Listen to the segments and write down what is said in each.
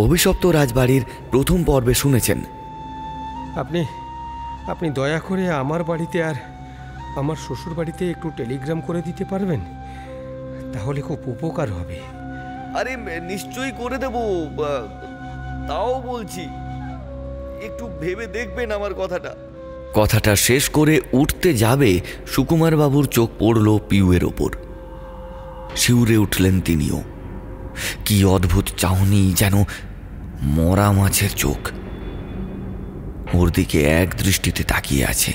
অভিশপ্ত রাজবাড়ির প্রথম পর্বে শুনেছেন। আপনি আপনি দয়া করে আমার বাড়িতে আর আমার শ্বশুর বাড়িতে একটু টেলিগ্রাম করে দিতে পারবেন? তাহলে খুব উপকার হবে। আরে নিশ্চয়ই করে দেব, তাও বলছি একটু ভেবে দেখবেন আমার কথাটা। কথাটা শেষ করে উঠতে যাবে সুকুমার বাবুর চোখ পড়ল পিউয়ের ওপর। শিউরে উঠলেন তিনিও। কি অদ্ভুত চাহনি, যেন মরা মাছের চোখ ওর দিকে এক দৃষ্টিতে তাকিয়ে আছে।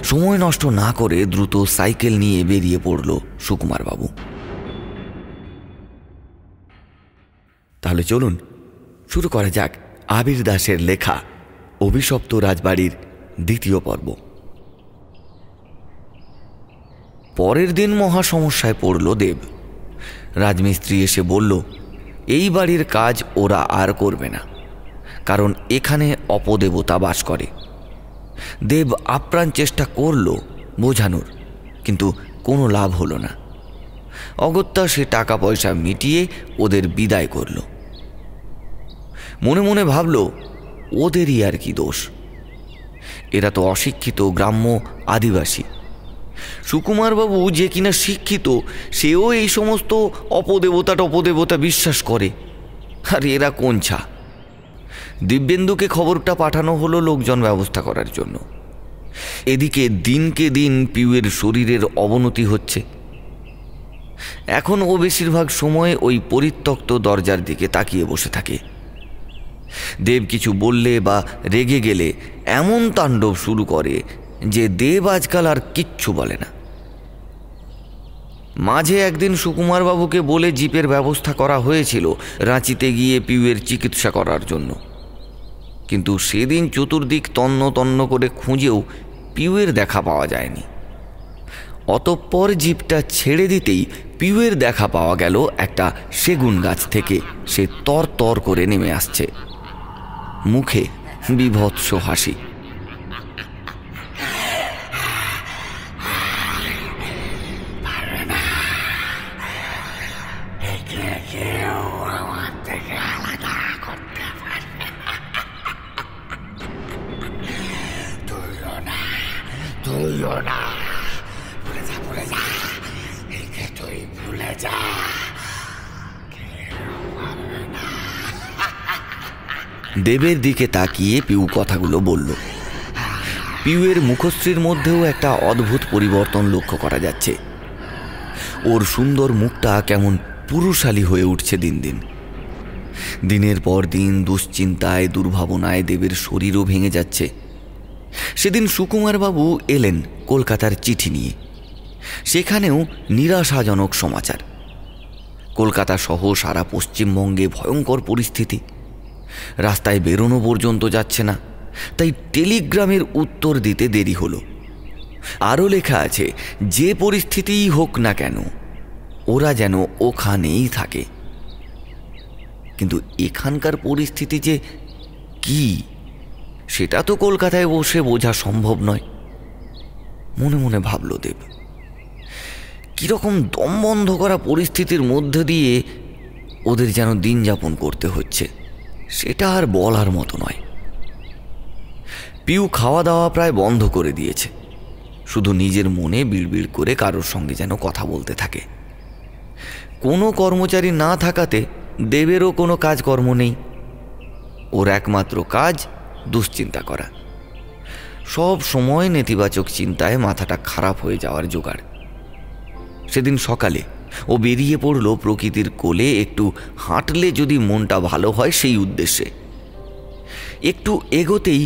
সময় নষ্ট না করে দ্রুত সাইকেল নিয়ে বেরিয়ে পড়ল সুকুমার বাবু। তাহলে চলুন শুরু করা যাক আবির দাসের লেখা অভিশপ্ত রাজবাড়ির দ্বিতীয় পর্ব। পরের দিন মহা সমস্যায় পড়ল দেব। রাজমিস্ত্রি এসে বলল, এই বাড়ির কাজ ওরা আর করবে না, কারণ এখানে অপদেবতা বাস করে। দেব আপ্রাণ চেষ্টা করল বোঝানোর, কিন্তু কোনো লাভ হলো না। অগত্যা সে টাকা পয়সা মিটিয়ে ওদের বিদায় করল। মনে মনে ভাবল, ওদেরই আর কি দোষ, এরা তো অশিক্ষিত গ্রাম্য আদিবাসী। সুকুমারবাবু যে কিনা শিক্ষিত, সেও এই সমস্ত অপদেবতা বিশ্বাস করে। আর এরা কোনছা? দিব্যেন্দুকে খবরটা পাঠানো হলো লোকজন ব্যবস্থা করার জন্য। এদিকে দিনকে দিন পিউয়ের শরীরের অবনতি হচ্ছে। এখন ও বেশিরভাগ সময় ওই পরিত্যক্ত দরজার দিকে তাকিয়ে বসে থাকে। দেব কিছু বললে বা রেগে গেলে এমন তাণ্ডব শুরু করে যে দেব আজকাল আর কিচ্ছু বলে না। মাঝে একদিন সুকুমারবাবুকে বলে জিপের ব্যবস্থা করা হয়েছিল রাঁচিতে গিয়ে পিউয়ের চিকিৎসা করার জন্য, কিন্তু সেদিন চতুর্দিক তন্ন তন্ন করে খুঁজেও পিউয়ের দেখা পাওয়া যায়নি। অতঃপর জিপটা ছেড়ে দিতেই পিউয়ের দেখা পাওয়া গেল একটা সেগুন গাছ থেকে। সে তর তর করে নেমে আসছে, মুখে বিভৎস হাসি। দেবের দিকে তাকিয়ে পিউ কথাগুলো বলল। পিউয়ের মুখশ্রীর মধ্যেও একটা অদ্ভুত পরিবর্তন লক্ষ্য করা যাচ্ছে। ওর সুন্দর মুখটা কেমন পুরুষালী হয়ে উঠছে দিন দিন। দিনের পর দিন দুশ্চিন্তায় দুর্ভাবনায় দেবের শরীরও ভেঙে যাচ্ছে। সেদিন সুকুমারবাবু এলেন কলকাতার চিঠি নিয়ে। সেখানেও নিরাশাজনক সমাচার। কলকাতা সহ সারা পশ্চিমবঙ্গে ভয়ঙ্কর পরিস্থিতি। রাস্তায় বেরোনো পর্যন্ত যাচ্ছে না, তাই টেলিগ্রামের উত্তর দিতে দেরি হলো। আরও লেখা আছে, যে পরিস্থিতিই হোক না কেন ওরা যেন ওখানেই থাকে। কিন্তু এখানকার পরিস্থিতি যে কি, সেটা তো কলকাতায় বসে বোঝা সম্ভব নয়। মনে মনে ভাবল দেব, কিরকম দম বন্ধ করা পরিস্থিতির মধ্যে দিয়ে ওদের যেন দিন যাপন করতে হচ্ছে, সেটা আর বলার মতো নয়। পিউ খাওয়া দাওয়া প্রায় বন্ধ করে দিয়েছে, শুধু নিজের মনে বিড়বিড় করে কারোর সঙ্গে যেন কথা বলতে থাকে। কোনো কর্মচারী না থাকাতে দেবেরও কোনো কাজকর্ম নেই। ওর একমাত্র কাজ দুশ্চিন্তা করা। সব সময় নেতিবাচক চিন্তায় মাথাটা খারাপ হয়ে যাওয়ার জোগাড়। সেদিন সকালে ও বেরিয়ে পড়ল প্রকৃতির কোলে একটু হাঁটলে যদি মনটা ভালো হয় সেই উদ্দেশ্যে। একটু এগোতেই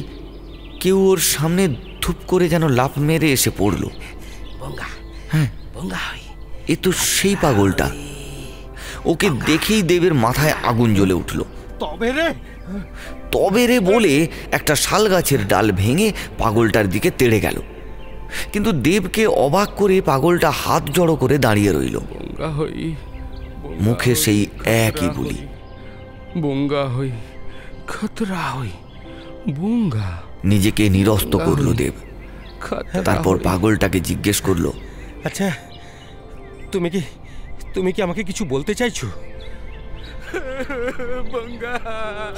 কেউ ওর সামনে ধুপ করে যেন লাফ মেরে এসে পড়ল। হ্যাঁ, এ তো সেই পাগলটা। ওকে দেখেই দেবের মাথায় আগুন জ্বলে উঠল। তবে রে বলে একটা শাল গাছের ডাল ভেঙে পাগলটার দিকে তেড়ে গেল। কিন্তু দেবকে অবাক করে পাগলটা হাত জড়ো করে দাঁড়িয়ে রইল, মুখে সেই একই বুলি, নিজেকে নিরস্ত করল দেব। তারপর পাগলটাকে জিজ্ঞেস করলো, আচ্ছা তুমি কি আমাকে কিছু বলতে চাইছো?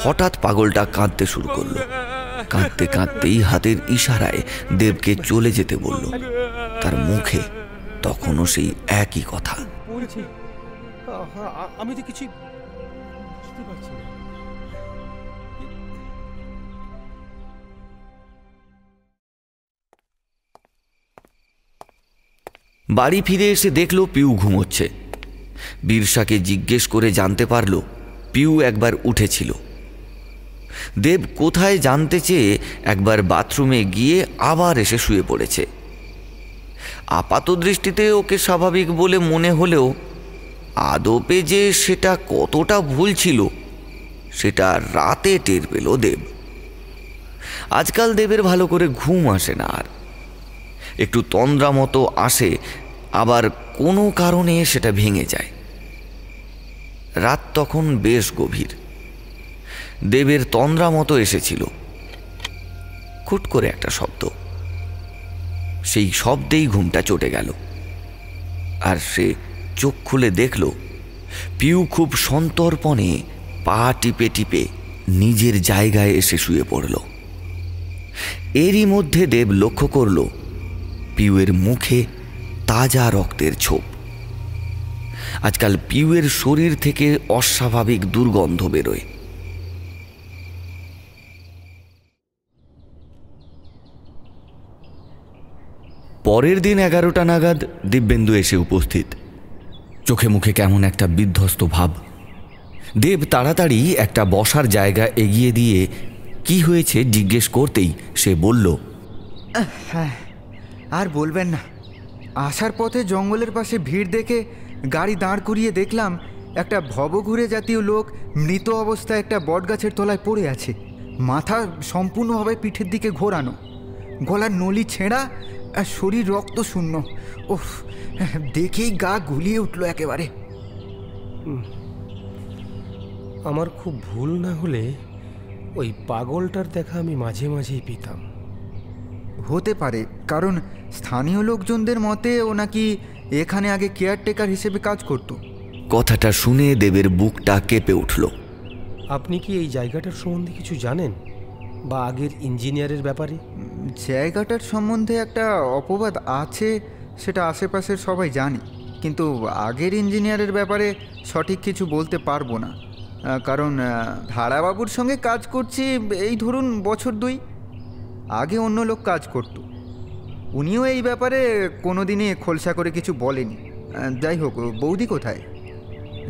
হঠাৎ পাগলটা কাঁদতে শুরু করলো। কাঁদতে কাঁদতেই হাতের ইশারায় দেবকে চলে যেতে বলল। তার মুখে তখনও সেই একই কথা। আমি তো কিছু বুঝতে পারছি না। বাড়ি ফিরে এসে দেখলো পিউ ঘুমোচ্ছে। বীরসাকে জিজ্ঞেস করে জানতে পারল পিউ একবার উঠেছিল। দেব কোথায় জানতে চেয়ে একবার বাথরুমে গিয়ে আবার এসে শুয়ে পড়েছে। আপাত দৃষ্টিতে ওকে স্বাভাবিক বলে মনে হলেও আদপে যে সেটা কতটা ভুল ছিল সেটা রাতে টের পেল দেব। আজকাল দেবের ভালো করে ঘুম আসে না, আর একটু তন্দ্রা মতো আসে, আবার কোনো কারণে সেটা ভেঙে যায়। রাত তখন বেশ গভীর। দেবের তন্দ্রা মতো এসেছিল। খুট করে একটা শব্দ, সেই শব্দেই ঘুমটা চটে গেল। আর সে চোখ খুলে দেখল পিউ খুব সন্তর্পণে পা টিপে টিপে নিজের জায়গায় এসে শুয়ে পড়ল। এরই মধ্যে দেব লক্ষ্য করল পিউয়ের মুখে তাজা রক্তের ছোপ। আজকাল পিউয়ের শরীর থেকে অস্বাভাবিক দুর্গন্ধ বেরোয়। পরের দিন 11টা নাগাদ দিব্যেন্দু এসে উপস্থিত। চোখে মুখে কেমন একটা বিধ্বস্ত ভাব। দেব তাড়াতাড়ি একটা বসার জায়গা এগিয়ে দিয়ে কি হয়েছে জিজ্ঞেস করতেই সে বলল, হ্যাঁ, আর বলবেন না। আসার পথে জঙ্গলের পাশে ভিড় দেখে গাড়ি দাঁড় করিয়ে দেখলাম একটা ভবঘুরে জাতীয় লোক মৃত অবস্থায় একটা বটগাছের তলায় পড়ে আছে। মাথা সম্পূর্ণভাবে পিঠের দিকে ঘোরানো, গলার নলি ছেঁড়া আর শরীর রক্ত শূন্য। ওহ, দেখেই গা গুলিয়ে উঠল একেবারে। আমার খুব ভুল না হলে ওই পাগলটার দেখা আমি মাঝে মাঝেই পেতাম। হতে পারে, কারণ স্থানীয় লোকজনদের মতে ও নাকি এখানে আগে কেয়ারটেকার হিসেবে কাজ করত। কথাটা শুনে দেবের বুকটা কেঁপে উঠল। আপনি কি এই জায়গাটার সম্বন্ধে কিছু জানেন, বা আগের ইঞ্জিনিয়ারের ব্যাপারে? জায়গাটার সম্বন্ধে একটা অপবাদ আছে, সেটা আশেপাশের সবাই জানে, কিন্তু আগের ইঞ্জিনিয়ারের ব্যাপারে সঠিক কিছু বলতে পারবো না। কারণ ধারাবাবুর সঙ্গে কাজ করছি এই ধরুন বছর 2। আগে অন্য লোক কাজ করত, উনিও এই ব্যাপারে কোনো দিনই খোলসা করে কিছু বলেনি। যাই হোক, বৌদি কোথায়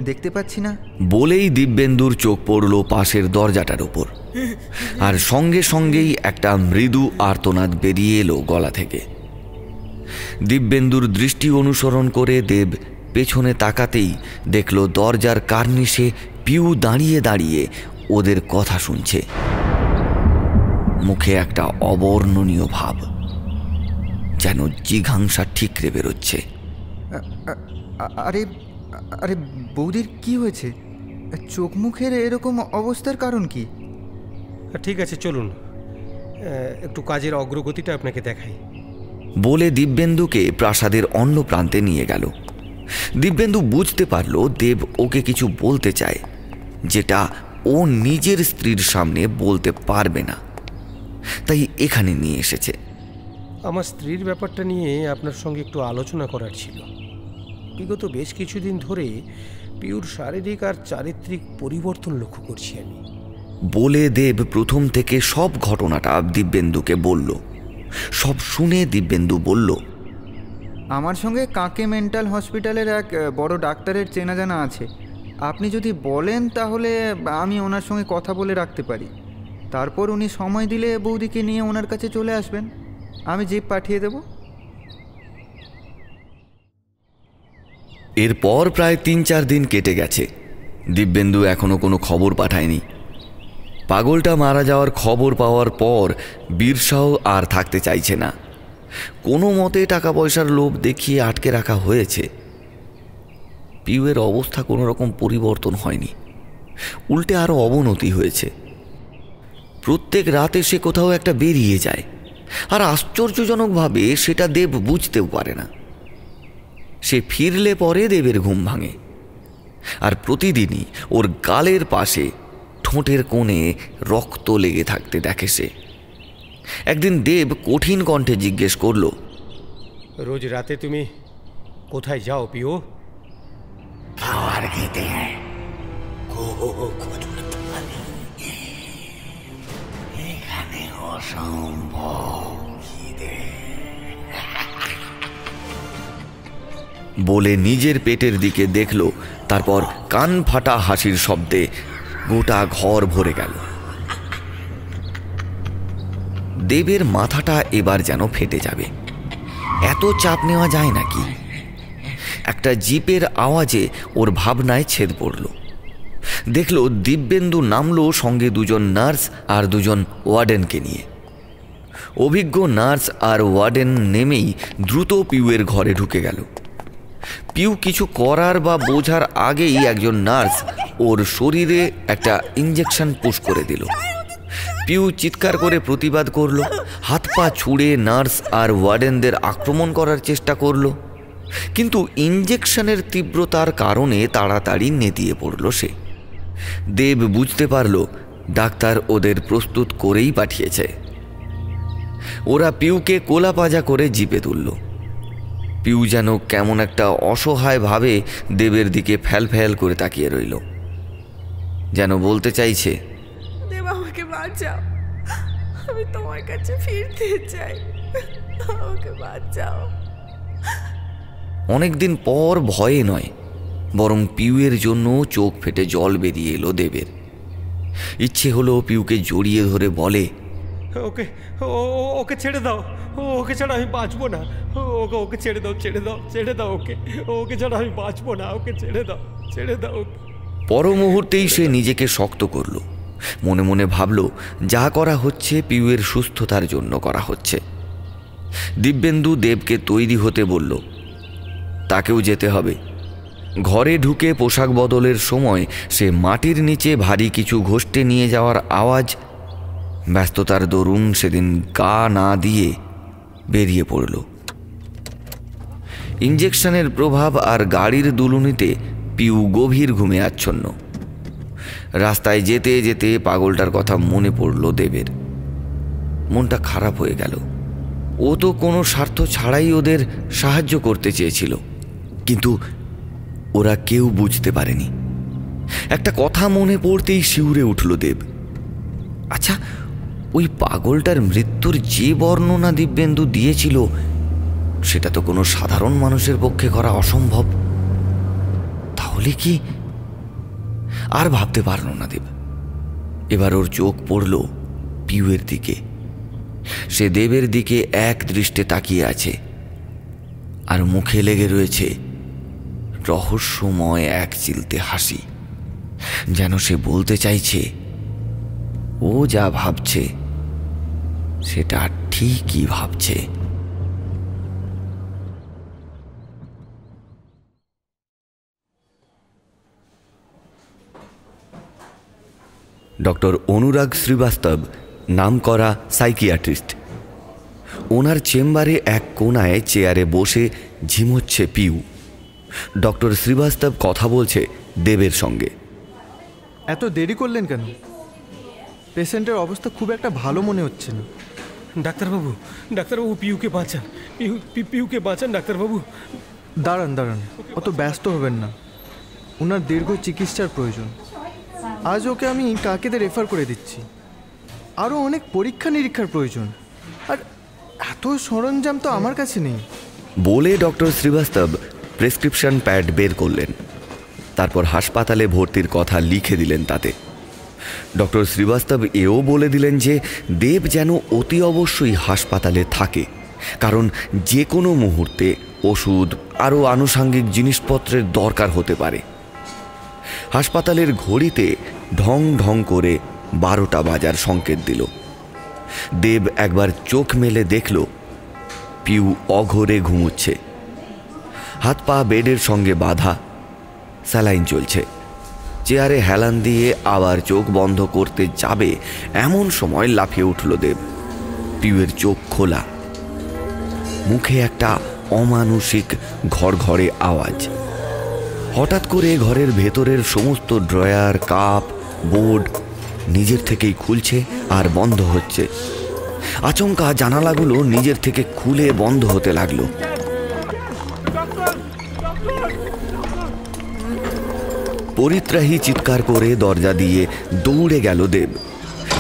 দেখতে পাচ্ছি না। বলেই দিব্যেন্দুর চোখ পড়ল পাশের দরজাটার উপর, আর সঙ্গে সঙ্গেই একটা মৃদু আর্তনাদ বেরিয়ে এলো গলা থেকে। দিব্যেন্দুর দৃষ্টি অনুসরণ করে দেব পেছনে তাকাতেই দেখল দরজার কার্নিশে পিউ দাঁড়িয়ে দাঁড়িয়ে ওদের কথা শুনছে। মুখে একটা অবর্ণনীয় ভাব, যেন জিঘাংসা ঠিকরে বেরোচ্ছে। আরে আরে বৌদির কি হয়েছে? চোখ মুখের এরকম অবস্থার কারণ কি? ঠিক আছে, চলুন একটু কাজের অগ্রগতিটা আপনাকে দেখাই। বলে দিব্যেন্দুকে প্রাসাদের অন্য প্রান্তে নিয়ে গেল। দিব্যেন্দু বুঝতে পারল দেব ওকে কিছু বলতে চায়, যেটা ও নিজের স্ত্রীর সামনে বলতে পারবে না, তাই এখানে নিয়ে এসেছে। আমার স্ত্রীর ব্যাপারটা নিয়ে আপনার সঙ্গে একটু আলোচনা করার ছিল। বিগত বেশ কিছুদিন ধরে পিউর শারীরিক আর চারিত্রিক পরিবর্তন লক্ষ্য করছি আমি। বলে দেব প্রথম থেকে সব ঘটনাটা দিব্যেন্দুকে বলল। সব শুনে দিব্যেন্দু বলল, আমার সঙ্গে কাকে মেন্টাল হসপিটালের এক বড় ডাক্তারের চেনা জানা আছে। আপনি যদি বলেন তাহলে আমি ওনার সঙ্গে কথা বলে রাখতে পারি। তারপর উনি সময় দিলে বৌদিকে নিয়ে ওনার কাছে চলে আসবেন। আমি জিপ পাঠিয়ে দেব। এরপর প্রায় 3-4 দিন কেটে গেছে। দিব্যেন্দু এখনো কোনো খবর পাঠায়নি। পাগলটা মারা যাওয়ার খবর পাওয়ার পর বীরসাও আর থাকতে চাইছে না। কোনো মতে টাকা পয়সার লোভ দেখিয়ে আটকে রাখা হয়েছে। পিউয়ের অবস্থা কোনো রকম পরিবর্তন হয়নি, উল্টে আরও অবনতি হয়েছে। প্রত্যেক রাতে সে কোথাও একটা বেরিয়ে যায়, আর আশ্চর্যজনকভাবে সেটা দেব বুঝতেও পারে না। সে ফিরলে পরে দেবের ঘুম ভাঙে। আর প্রতিদিনই ওর গালের পাশে ঠোঁটের কোণে রক্ত লেগে থাকতে দেখে সে। একদিন দেব কঠিন কণ্ঠে জিজ্ঞেস করল, রোজ রাতে তুমি কোথায় যাও পিউ? খাবার খেতে। এখানে অসম্ভব খিদে। বলে নিজের পেটের দিকে দেখল। তারপর কান ফাটা হাসির শব্দে গোটা ঘর ভরে গেল। দেবের মাথাটা এবার যেন ফেটে যাবে। এত চাপ নেওয়া যায় নাকি? একটা জিপের আওয়াজে ওর ভাবনায় ছেদ পড়ল। দেখল দিব্যেন্দু নামলো, সঙ্গে দুজন নার্স আর দুজন ওয়ার্ডেনকে নিয়ে। অভিজ্ঞ নার্স আর ওয়ার্ডেন নেমেই দ্রুত পিউয়ের ঘরে ঢুকে গেল। পিউ কিছু করার বা বোঝার আগেই একজন নার্স ওর শরীরে একটা ইঞ্জেকশন পুশ করে দিল। পিউ চিৎকার করে প্রতিবাদ করল, হাত পা ছুঁড়ে নার্স আর ওয়ার্ডেনদের আক্রমণ করার চেষ্টা করল, কিন্তু ইঞ্জেকশনের তীব্রতার কারণে তাড়াতাড়ি নেতিয়ে পড়ল সে। দেব বুঝতে পারল ডাক্তার ওদের প্রস্তুত করেই পাঠিয়েছে। ওরা পিউকে কোলাপাজা করে জিপে তুলল। পিউ যেন কেমন একটা অসহায় ভাবে দেবের দিকে ফ্যাল ফ্যাল করে তাকিয়ে রইল, যেন বলতে চাইছে, দেব আমাকে বাঁচাও, আমি তোমার কাছে ফিরতে চাই, আমাকে বাঁচাও। অনেকদিন পর ভয়ে নয়, বরং পিউয়ের জন্য চোখ ফেটে জল বেরিয়ে এলো দেবের। ইচ্ছে হলো পিউকে জড়িয়ে ধরে বলে, ওকে ওকে ছেড়ে দাও, ওকে ছাড়া আমি বাঁচবো না, ওকে ছেড়ে দাও, ছেড়ে দাও, ছেড়ে দাও, ওকে ছাড়া আমি বাঁচবো না, ওকে ছেড়ে দাও, ছেড়ে দাও। পর মুহূর্তেই সে নিজেকে শক্ত করল। মনে মনে ভাবল, যা করা হচ্ছে পিউয়ের সুস্থতার জন্য করা হচ্ছে। দিব্যেন্দু দেবকে তৈরি হতে বলল, তাকেও যেতে হবে। ঘরে ঢুকে পোশাক বদলের সময় সে মাটির নিচে ভারী কিছু ঘষতে নিয়ে যাওয়ার আওয়াজ। ব্যস্ততার দরুন সেদিন গা না দিয়ে বেরিয়ে পড়ল। ইঞ্জেকশনের প্রভাব আর গাড়ির দুলুনিতে পিউ গভীর ঘুমে আচ্ছন্ন। রাস্তায় যেতে যেতে পাগলটার কথা মনে পড়ল দেবের। মনটা খারাপ হয়ে গেল। ও তো কোনো স্বার্থ ছাড়াই ওদের সাহায্য করতে চেয়েছিল, কিন্তু ওরা কেউ বুঝতে পারেনি। একটা কথা মনে পড়তেই শিউরে উঠল দেব। আচ্ছা, ওই পাগলটার মৃত্যুর যে বর্ণনা দিব্যেন্দু দিয়েছিল, সেটা তো কোনো সাধারণ মানুষের পক্ষে করা অসম্ভব। তাহলে কি? আর ভাবতে পারল না দেব। এবার ওর চোখ পড়ল পিউয়ের দিকে। সে দেবের দিকে এক দৃষ্টে তাকিয়ে আছে, আর মুখে লেগে রয়েছে রহস্যময় এক চিলতে হাসি, যেন সে বলতে চাইছে, ও যা ভাবছে সেটা ঠিকই ভাবছে। ডক্টর অনুরাগ শ্রীবাস্তব নামকরা সাইকিয়াট্রিস্ট। ওনার চেম্বারে এক কোনায় চেয়ারে বসে ঝিমোচ্ছে পিউ। ডক্টর শ্রীবাস্তব কথা বলছে দেবের সঙ্গে। এত দেরি করলেন কেন? পেশেন্টের অবস্থা খুব একটা ভালো মনে হচ্ছে না। ডাক্তারবাবু, ডাক্তারবাবু, পিউকে বাঁচান, পিউকে বাঁচান ডাক্তারবাবু। দাঁড়ান দাঁড়ান, অত ব্যস্ত হবেন না। ওনার দীর্ঘ চিকিৎসার প্রয়োজন। আজ ওকে আমি কাকেতে রেফার করে দিচ্ছি। আরও অনেক পরীক্ষা নিরীক্ষার প্রয়োজন, আর এত সরঞ্জাম তো আমার কাছে নেই। বলে ডক্টর শ্রীবাস্তব প্রেসক্রিপশন প্যাড বের করলেন। তারপর হাসপাতালে ভর্তির কথা লিখে দিলেন তাতে। ডক্টর শ্রীবাস্তব এও বলে দিলেন যে দেব যেন অতি অবশ্যই হাসপাতালে থাকে, কারণ যে কোনো মুহূর্তে ওষুধ আরও আনুষাঙ্গিক জিনিসপত্রের দরকার হতে পারে। হাসপাতালের ঘড়িতে ঢং ঢং করে 12টা বাজার সংকেত দিল। দেব একবার চোখ মেলে দেখল পিউ অঘোরে ঘুমুচ্ছে। হাত পা বেডের সঙ্গে বাঁধা, স্যালাইন চলছে। চেয়ারে হেলান দিয়ে আবার চোখ বন্ধ করতে যাবে এমন সময় লাফিয়ে উঠল দেব। পিউয়ের চোখ খোলা, মুখে একটা অমানুষিক ঘড়ঘড়ে আওয়াজ। হঠাৎ করে ঘরের ভেতরের সমস্ত ড্রয়ার, কাপ, বোর্ড নিজের থেকেই খুলছে আর বন্ধ হচ্ছে। আচমকা জানালাগুলো নিজের থেকে খুলে বন্ধ হতে লাগলো। পরিত্রাহী চিৎকার করে দরজা দিয়ে দৌড়ে গেল দেব,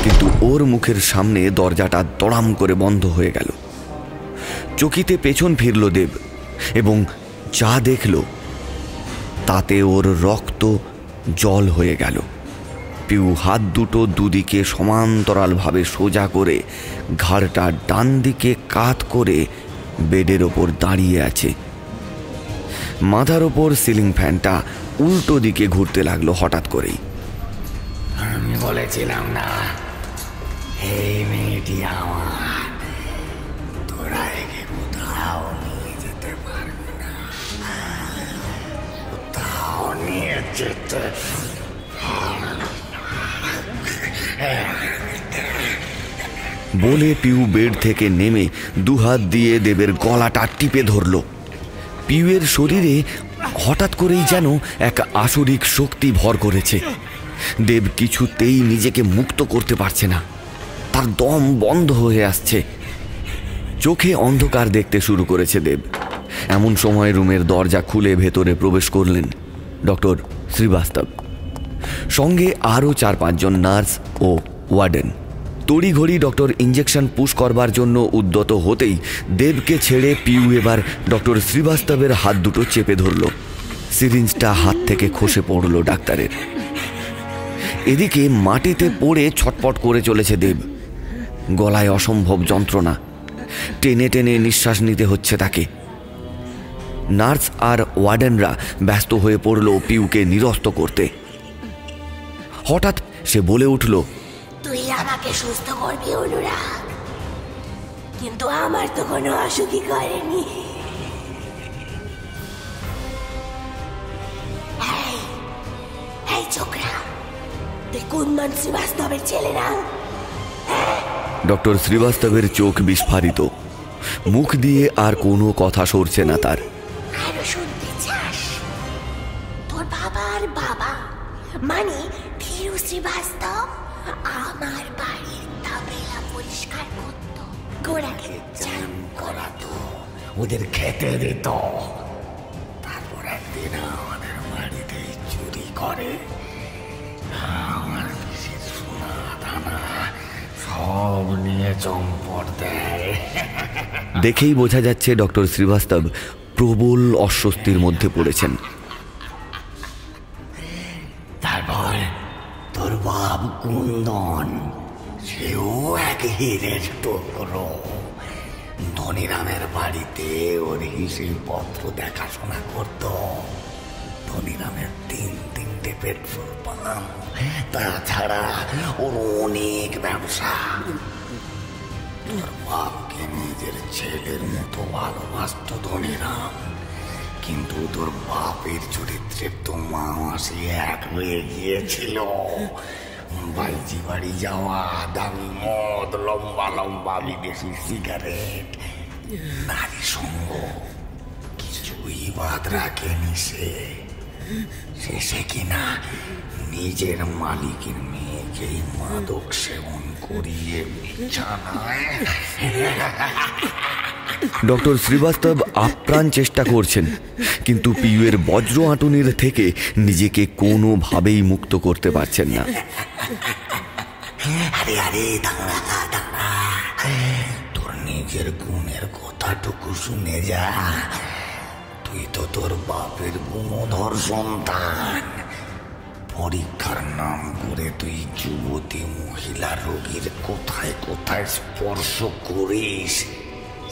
কিন্তু ওর মুখের সামনে দরজাটা দড়াম করে বন্ধ হয়ে গেল। চকিতে পেছন ফিরল দেব এবং যা দেখল তাতে ওর রক্ত জল হয়ে গেল। পিউ হাত দুটো দুদিকে সমান্তরালভাবে সোজা করে ঘাড়টা ডান দিকে কাত করে বেডের ওপর দাঁড়িয়ে আছে। মাথার ওপর সিলিং ফ্যানটা উল্টো দিকে ঘুরতে লাগলো হঠাৎ করেই। আমি বলেছিলাম না এই মেয়েটি আমার, তোরা একে কোথাও নিয়ে যেতে পারবি না, কোথাও নিয়ে যেতে। বলে পিউ বেড থেকে নেমে দুহাত দিয়ে দেবের গলাটা টিপে ধরল। পিউয়ের শরীরে হঠাৎ করেই যেন এক আসরিক শক্তি ভর করেছে। দেব কিছুতেই নিজেকে মুক্ত করতে পারছে না, তার দম বন্ধ হয়ে আসছে। চোখে অন্ধকার দেখতে শুরু করেছে দেব। এমন সময় রুমের দরজা খুলে ভেতরে প্রবেশ করলেন ডক্টর শ্রীবাস্তব, সঙ্গে আরও 4-5 জন নার্স ও ওয়ার্ডেন। তড়িঘড়ি ডক্টর ইঞ্জেকশন পুশ করবার জন্য উদ্যত হতেই দেবকে ছেড়ে পিউ এবার ডক্টর শ্রীবাস্তবের হাত দুটো চেপে ধরল। সিরিঞ্জটা হাত থেকে খসে পড়ল ডাক্তারের। এদিকে মাটিতে পড়ে ছটপট করে চলেছে দেব। গলায় অসম্ভব যন্ত্রণা, টেনে টেনে নিঃশ্বাস নিতে হচ্ছে তাকে। নার্স আর ওয়ার্ডেনরা ব্যস্ত হয়ে পড়ল পিউকে নিরস্ত করতে। হঠাৎ সে বলে উঠল, তুই আমাকে সুস্থ করবি অনুরাগ, কিন্তু আমার তো কোনো অসুখই করেনি। এই ছোকরা, তুই কুন্দন শ্রীবাস্তবের ছেলে না? ডক্টর শ্রীবাস্তবের চোখ বিস্ফারিত, মুখ দিয়ে আর কোনো কথা সরছে না তার। আরো শুনতে চাস? তোর বাবার বাবা মানে ধীরু শ্রীবাস্তব আমার বাড়ির তাবেলা পরিষ্কার করত, গোড়াকে চান করাতো, ওদের খেতে দিত। তারপর একদিন আমাদের বাড়িতে চুরি করে আমার পিসির সোনা দানা সব নিয়ে চম্পট দেয়। দেখেই বোঝা যাচ্ছে ডক্টর শ্রীবাস্তব প্রবল অস্বস্তির মধ্যে পড়েছেন। তারপর তোর বাপ কুন্দন, সেও এক হীরের টুকরো, ধনীরামের বাড়িতে ওর হিসেব পত্র দেখাশোনা করত। ধনীরামের 3-3টে পেট্রোল পাম্প, তাছাড়া ওর অনেক ব্যবসা। তোর বাপকে নিজের ছেলের মতো ভালোবাসত ধনীরাম, কিন্তু তোর বাপের চরিত্রে তো মাসি এক হয়ে গিয়েছিল। বাইজি বাড়ি যাওয়া, দামি মদ, লম্বা লম্বা বিদেশি সিগারেট, নারী সঙ্গ, কিছুই বাদ রাখেনি সে। শেষে কিনা নিজের মালিকের মেয়েকেই মাদক সেবন করিয়ে বিছানায়। ডক্টর শ্রীবাস্তব আপ্রাণ চেষ্টা করছেন, কিন্তু পিউয়ের বজ্র আঁটুনির থেকে নিজেকে কোনোভাবেই মুক্ত করতে পারছেন না। আরে আরে দাঁড়া দাঁড়া, তোর নিজের গুণের কথাটুকু শুনে যা। তুই তো তোর বাপের গুণধর সন্তান। পরীক্ষার নাম করে তুই যুবতী মহিলা রোগীর কোথায় কোথায় স্পর্শ করিস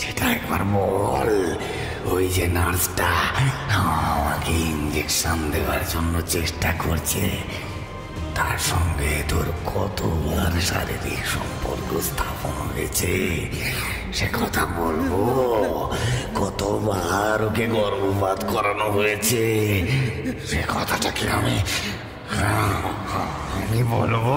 সেটা একবার বল। ওই যে নার্সটা আমাকে ইঞ্জেকশন দেওয়ার জন্য চেষ্টা করছে, তার সঙ্গে তোর কতবার শারীরিক সম্পর্ক স্থাপন হয়েছে সে কথা বলবো? কতবার ওকে গর্ভপাত করানো হয়েছে সে কথাটা কি আমি বলবো?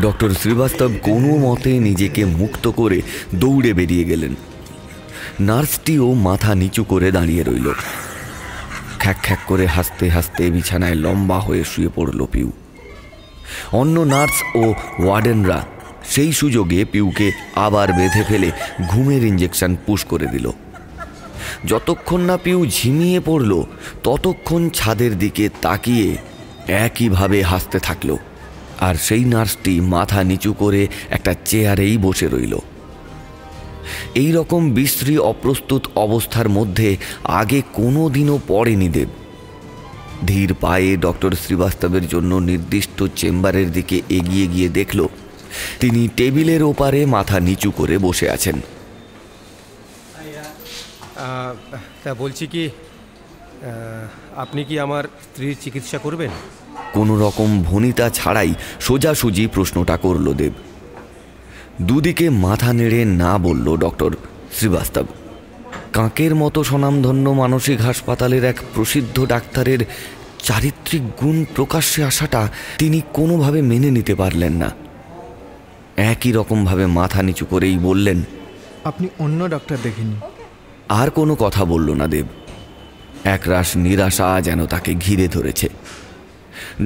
ডক্টর শ্রীবাস্তব কোনো মতে নিজেকে মুক্ত করে দৌড়ে বেরিয়ে গেলেন। নার্সটিও মাথা নিচু করে দাঁড়িয়ে রইল। খ্যাক খ্যাক করে হাসতে হাসতে বিছানায় লম্বা হয়ে শুয়ে পড়ল পিউ। অন্য নার্স ও ওয়ার্ডেনরা সেই সুযোগে পিউকে আবার বেঁধে ফেলে ঘুমের ইঞ্জেকশন পুশ করে দিল। যতক্ষণ না পিউ ঝিমিয়ে পড়ল ততক্ষণ ছাদের দিকে তাকিয়ে একইভাবে হাসতে থাকল। আর সেই নার্সটি মাথা নিচু করে একটা চেয়ারেই বসে রইল। এই রকম বিশ্রী অপ্রস্তুত অবস্থার মধ্যে আগে কোনো দিনও পড়েনি দেব। ধীর পায়ে ডক্টর শ্রীবাস্তবের জন্য নির্দিষ্ট চেম্বারের দিকে এগিয়ে গিয়ে দেখল তিনি টেবিলের ওপারে মাথা নিচু করে বসে আছেন। তা বলছি কি, আপনি কি আমার স্ত্রীর চিকিৎসা করবেন? কোনো রকম ভনিতা ছাড়াই সোজাসুজি প্রশ্নটা করল দেব। দুদিকে মাথা নেড়ে না বলল ডক্টর শ্রীবাস্তব। কাকের মতো স্বনামধন্য মানসিক হাসপাতালের এক প্রসিদ্ধ ডাক্তারের চারিত্রিক গুণ প্রকাশ্যে আসাটা তিনি কোনোভাবে মেনে নিতে পারলেন না। একই রকমভাবে মাথা নিচু করেই বললেন, আপনি অন্য ডাক্তার দেখেনি। আর কোনো কথা বলল না দেব। একরাশ নিরাশা যেন তাকে ঘিরে ধরেছে।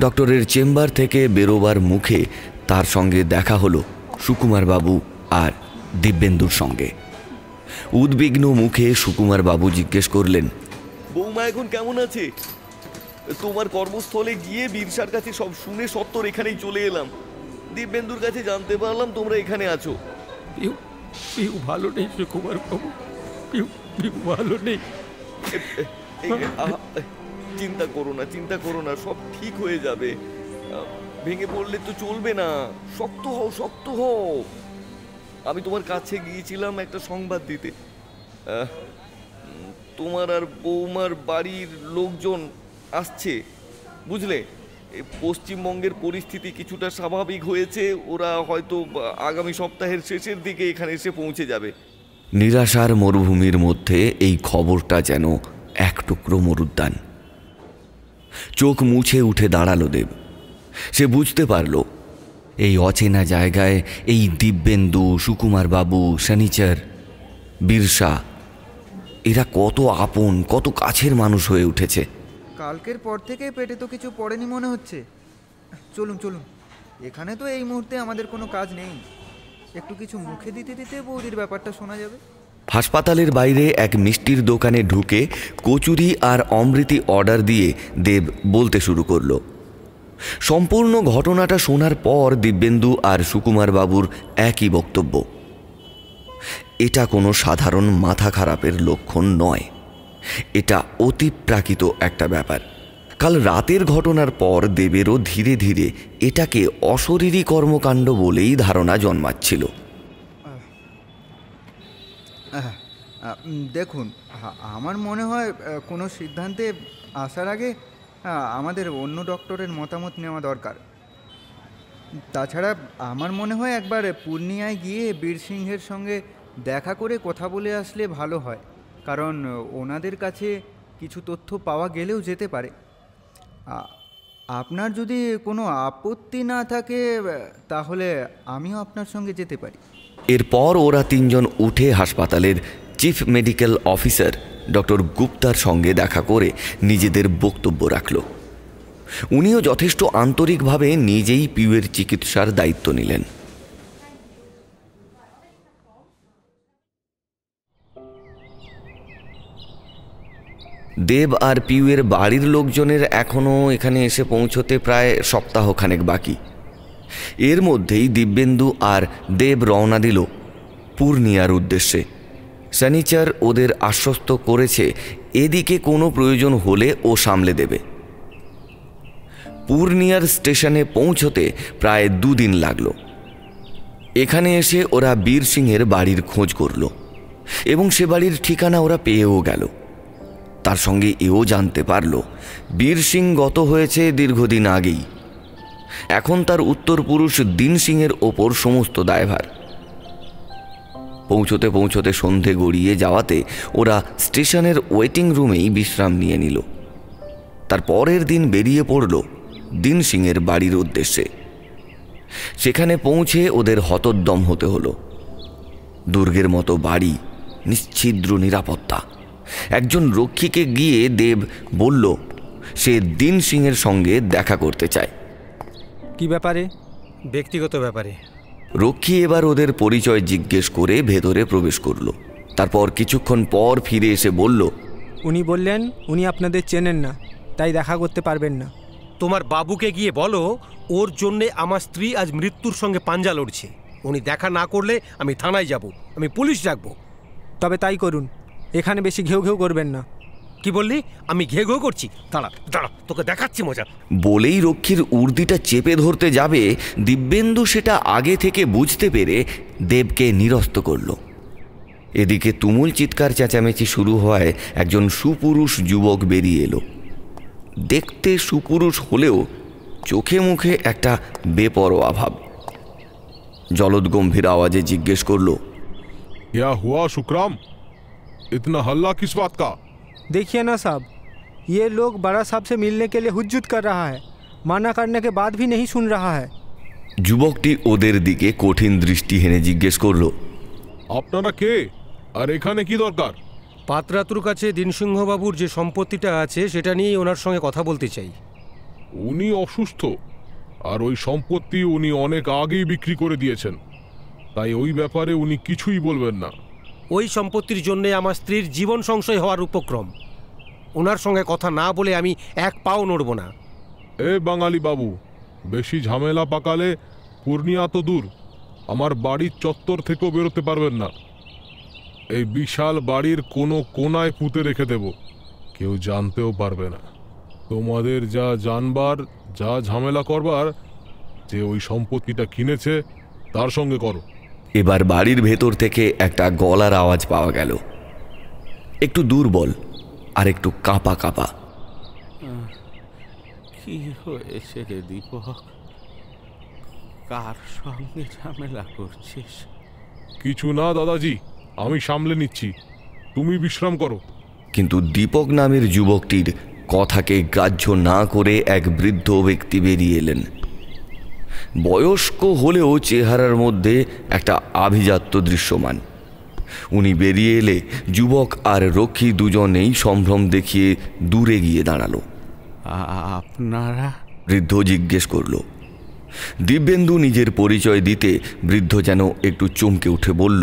ডক্টরের চেম্বার থেকে বেরোবার মুখে তার সঙ্গে দেখা হলো সুকুমার বাবু আর দিব্যেন্দুর সঙ্গে। উদ্বিগ্ন মুখে সুকুমার বাবু জিজ্ঞেস করলেন, বৌমা এখন কেমন আছে? তোমার কর্মস্থলে গিয়ে বীরসার কাছে সব শুনে সত্তর এখানেই চলে এলাম। দিব্যেন্দুর কাছে জানতে পারলাম তোমরা এখানে আছো। পিউ ভালো নেই সুকুমার বাবু, পিউ ভালো নেই। চিন্তা করো না, সব ঠিক হয়ে যাবে। ভেঙে পড়লে তো চলবে না, শক্ত হও। আমি তোমার কাছে গিয়েছিলাম একটা সংবাদ দিতে। তোমার আর বৌমার বাড়ির লোকজন আসছে, বুঝলে। পশ্চিমবঙ্গের পরিস্থিতি কিছুটা স্বাভাবিক হয়েছে। ওরা হয়তো আগামী সপ্তাহের শেষের দিকে এখানে এসে পৌঁছে যাবে। নিরাশার মরুভূমির মধ্যে এই খবরটা যেন এক টুকরো মরুদ্যান। চোখ মুছে উঠে দাঁড়ালো দেব। সে বুঝতে পারল এই অচেনা জায়গায় এই দিব্যেন্দু, সুকুমার বাবু, শনিচার, বীরসা এরা কত আপন, কত কাছের মানুষ হয়ে উঠেছে। কালকের পর থেকে পেটে তো কিছু পড়েনি মনে হচ্ছে। চলুন এখানে তো এই মুহূর্তে আমাদের কোনো কাজ নেই। একটু কিছু মুখে দিতে দিতে বৌদির ব্যাপারটা শোনা যাবে। হাসপাতালের বাইরে এক মিষ্টির দোকানে ঢুকে কচুরি আর অমৃতি অর্ডার দিয়ে দেব বলতে শুরু করল। সম্পূর্ণ ঘটনাটা শোনার পর দিব্যেন্দু আর সুকুমার বাবুর একই বক্তব্য, এটা কোনো সাধারণ মাথা খারাপের লক্ষণ নয়, এটা অতিপ্রাকৃত একটা ব্যাপার। কাল রাতের ঘটনার পর দেবেরও ধীরে ধীরে এটাকে অশরীরী কর্মকাণ্ড বলেই ধারণা জন্মাচ্ছিল। দেখুন, আমার মনে হয় কোনো সিদ্ধান্তে আসার আগে আমাদের অন্য ডক্টরের মতামত নেওয়া দরকার। তাছাড়া আমার মনে হয় একবার পূর্ণিয়ায় গিয়ে বীর সিংহের সঙ্গে দেখা করে কথা বলে আসলে ভালো হয়, কারণ ওনাদের কাছে কিছু তথ্য পাওয়া গেলেও যেতে পারে। আপনার যদি কোনো আপত্তি না থাকে তাহলে আমিও আপনার সঙ্গে যেতে পারি। এরপর ওরা তিনজন উঠে হাসপাতালের চিফ মেডিকেল অফিসার ডক্টর গুপ্তার সঙ্গে দেখা করে নিজেদের বক্তব্য রাখল। উনিও যথেষ্ট আন্তরিকভাবে নিজেই পিউয়ের চিকিৎসার দায়িত্ব নিলেন। দেব আর পিউয়ের বাড়ির লোকজনের এখনও এখানে এসে পৌঁছতে প্রায় সপ্তাহখানেক বাকি। এর মধ্যেই দিব্যেন্দু আর দেব রওনা দিল পূর্ণিয়ার উদ্দেশ্যে। শনিচার ওদের আশ্বস্ত করেছে এদিকে কোনো প্রয়োজন হলে ও সামলে দেবে। পূর্ণিয়ার স্টেশনে পৌঁছতে প্রায় 2 দিন লাগলো। এখানে এসে ওরা বীর সিংহের বাড়ির খোঁজ করল এবং সে বাড়ির ঠিকানা ওরা পেয়েও গেল। তার সঙ্গে এও জানতে পারল বীর সিং গত হয়েছে দীর্ঘদিন আগেই। এখন তার উত্তর পুরুষ দিন সিংয়ের ওপর সমস্ত দায়ভার। পৌঁছতে পৌঁছতে সন্ধে গড়িয়ে যাওয়াতে ওরা স্টেশনের ওয়েটিং রুমেই বিশ্রাম নিয়ে নিল। তার পরের দিন বেরিয়ে পড়ল দিন সিংয়ের বাড়ির উদ্দেশ্যে। সেখানে পৌঁছে ওদের হতোদ্যম হতে হলো। দুর্গের মতো বাড়ি, নিশ্ছিদ্র নিরাপত্তা। একজন রক্ষীকে গিয়ে দেব বলল সে দিন সিংয়ের সঙ্গে দেখা করতে চায়। কি ব্যাপারে? ব্যক্তিগত ব্যাপারে। রক্ষী এবার ওদের পরিচয় জিজ্ঞেস করে ভেতরে প্রবেশ করলো। তারপর কিছুক্ষণ পর ফিরে এসে বলল, উনি বললেন উনি আপনাদের চেনেন না, তাই দেখা করতে পারবেন না। তোমার বাবুকে গিয়ে বলো ওর জন্যে আমার স্ত্রী আজ মৃত্যুর সঙ্গে পাঞ্জা লড়ছে। উনি দেখা না করলে আমি থানায় যাব, আমি পুলিশ ডাকবো। তবে তাই করুন, এখানে বেশি ঘেউ ঘেউ করবেন না। কি বললি? আমি ঘে ঘেউ করছি? দাঁড়া দাঁড়া, তোকে দেখাচ্ছি মজা। বলেই রক্ষীর উর্দিটা চেপে ধরতে যাবে, দিব্যেন্দু সেটা আগে থেকে বুঝতে পেরে দেবকে নিরস্ত করল। এদিকে তুমুল চিৎকার চেঁচামেচি শুরু হওয়ায় একজন সুপুরুষ যুবক বেরিয়ে এলো। দেখতে সুপুরুষ হলেও চোখে মুখে একটা বেপরোয়া ভাব। জলদগম্ভীর আওয়াজে জিজ্ঞেস করল, क्या हुआ शुक्राम? इतना हल्ला किस बात का? देखिए ना साहब, ये लोग बड़ा साहब से मिलने के लिए हुज्जुत कर रहा है, माना करने के बाद भी नहीं सुन रहा है। যুবকটি ওদের দিকে কঠিন দৃষ্টি হেনে জিজ্ঞেস করল, আপনারা কে আর এখানে কি দরকার? পাত্রাতুর কাছে দিনসিংহবাবুর যে সম্পত্তিটা আছে সেটা নিয়ে ওনার সঙ্গে কথা বলতে চাই। উনি অসুস্থ, আর ওই সম্পত্তি উনি অনেক আগেই বিক্রি করে দিয়েছেন, তাই ওই ব্যাপারে উনি কিছুই বলবেন না। ওই সম্পত্তির জন্যে আমার স্ত্রীর জীবন সংশয় হওয়ার উপক্রম। ওনার সঙ্গে কথা না বলে আমি এক পাও নড়ব না। এ বাঙালি বাবু, বেশি ঝামেলা পাকালে পূর্ণিয়া তো দূর, আমার বাড়ির চত্বর থেকেও বেরোতে পারবেন না। এই বিশাল বাড়ির কোনো কোনায় পুঁতে রেখে দেব, কেউ জানতেও পারবে না। তোমাদের যা জানবার, যা ঝামেলা করবার, যে ওই সম্পত্তিটা কিনেছে তার সঙ্গে করো। এবার বাড়ির ভেতর থেকে একটা গলার আওয়াজ পাওয়া গেল, একটু দুর্বল আর একটু কাঁপা কাঁপা। কি হয়েছে রে দীপক? কার সঙ্গে ঝামেলা করছিস? কিছু না দাদাজি, আমি সামলে নিচ্ছি, তুমি বিশ্রাম করো। কিন্তু দীপক নামের যুবকটির কথাকে গ্রাহ্য না করে এক বৃদ্ধ ব্যক্তি বেরিয়ে এলেন। বয়স্ক হলেও চেহারার মধ্যে একটা আভিজাত্য দৃশ্যমান। উনি বেরিয়ে এলে যুবক আর রক্ষী দুজনেই সম্ভ্রম দেখিয়ে দূরে গিয়ে দাঁড়ালো। আপনারা? বৃদ্ধ জিজ্ঞেস করল। দিব্যেন্দু নিজের পরিচয় দিতে বৃদ্ধ যেন একটু চমকে উঠে বলল,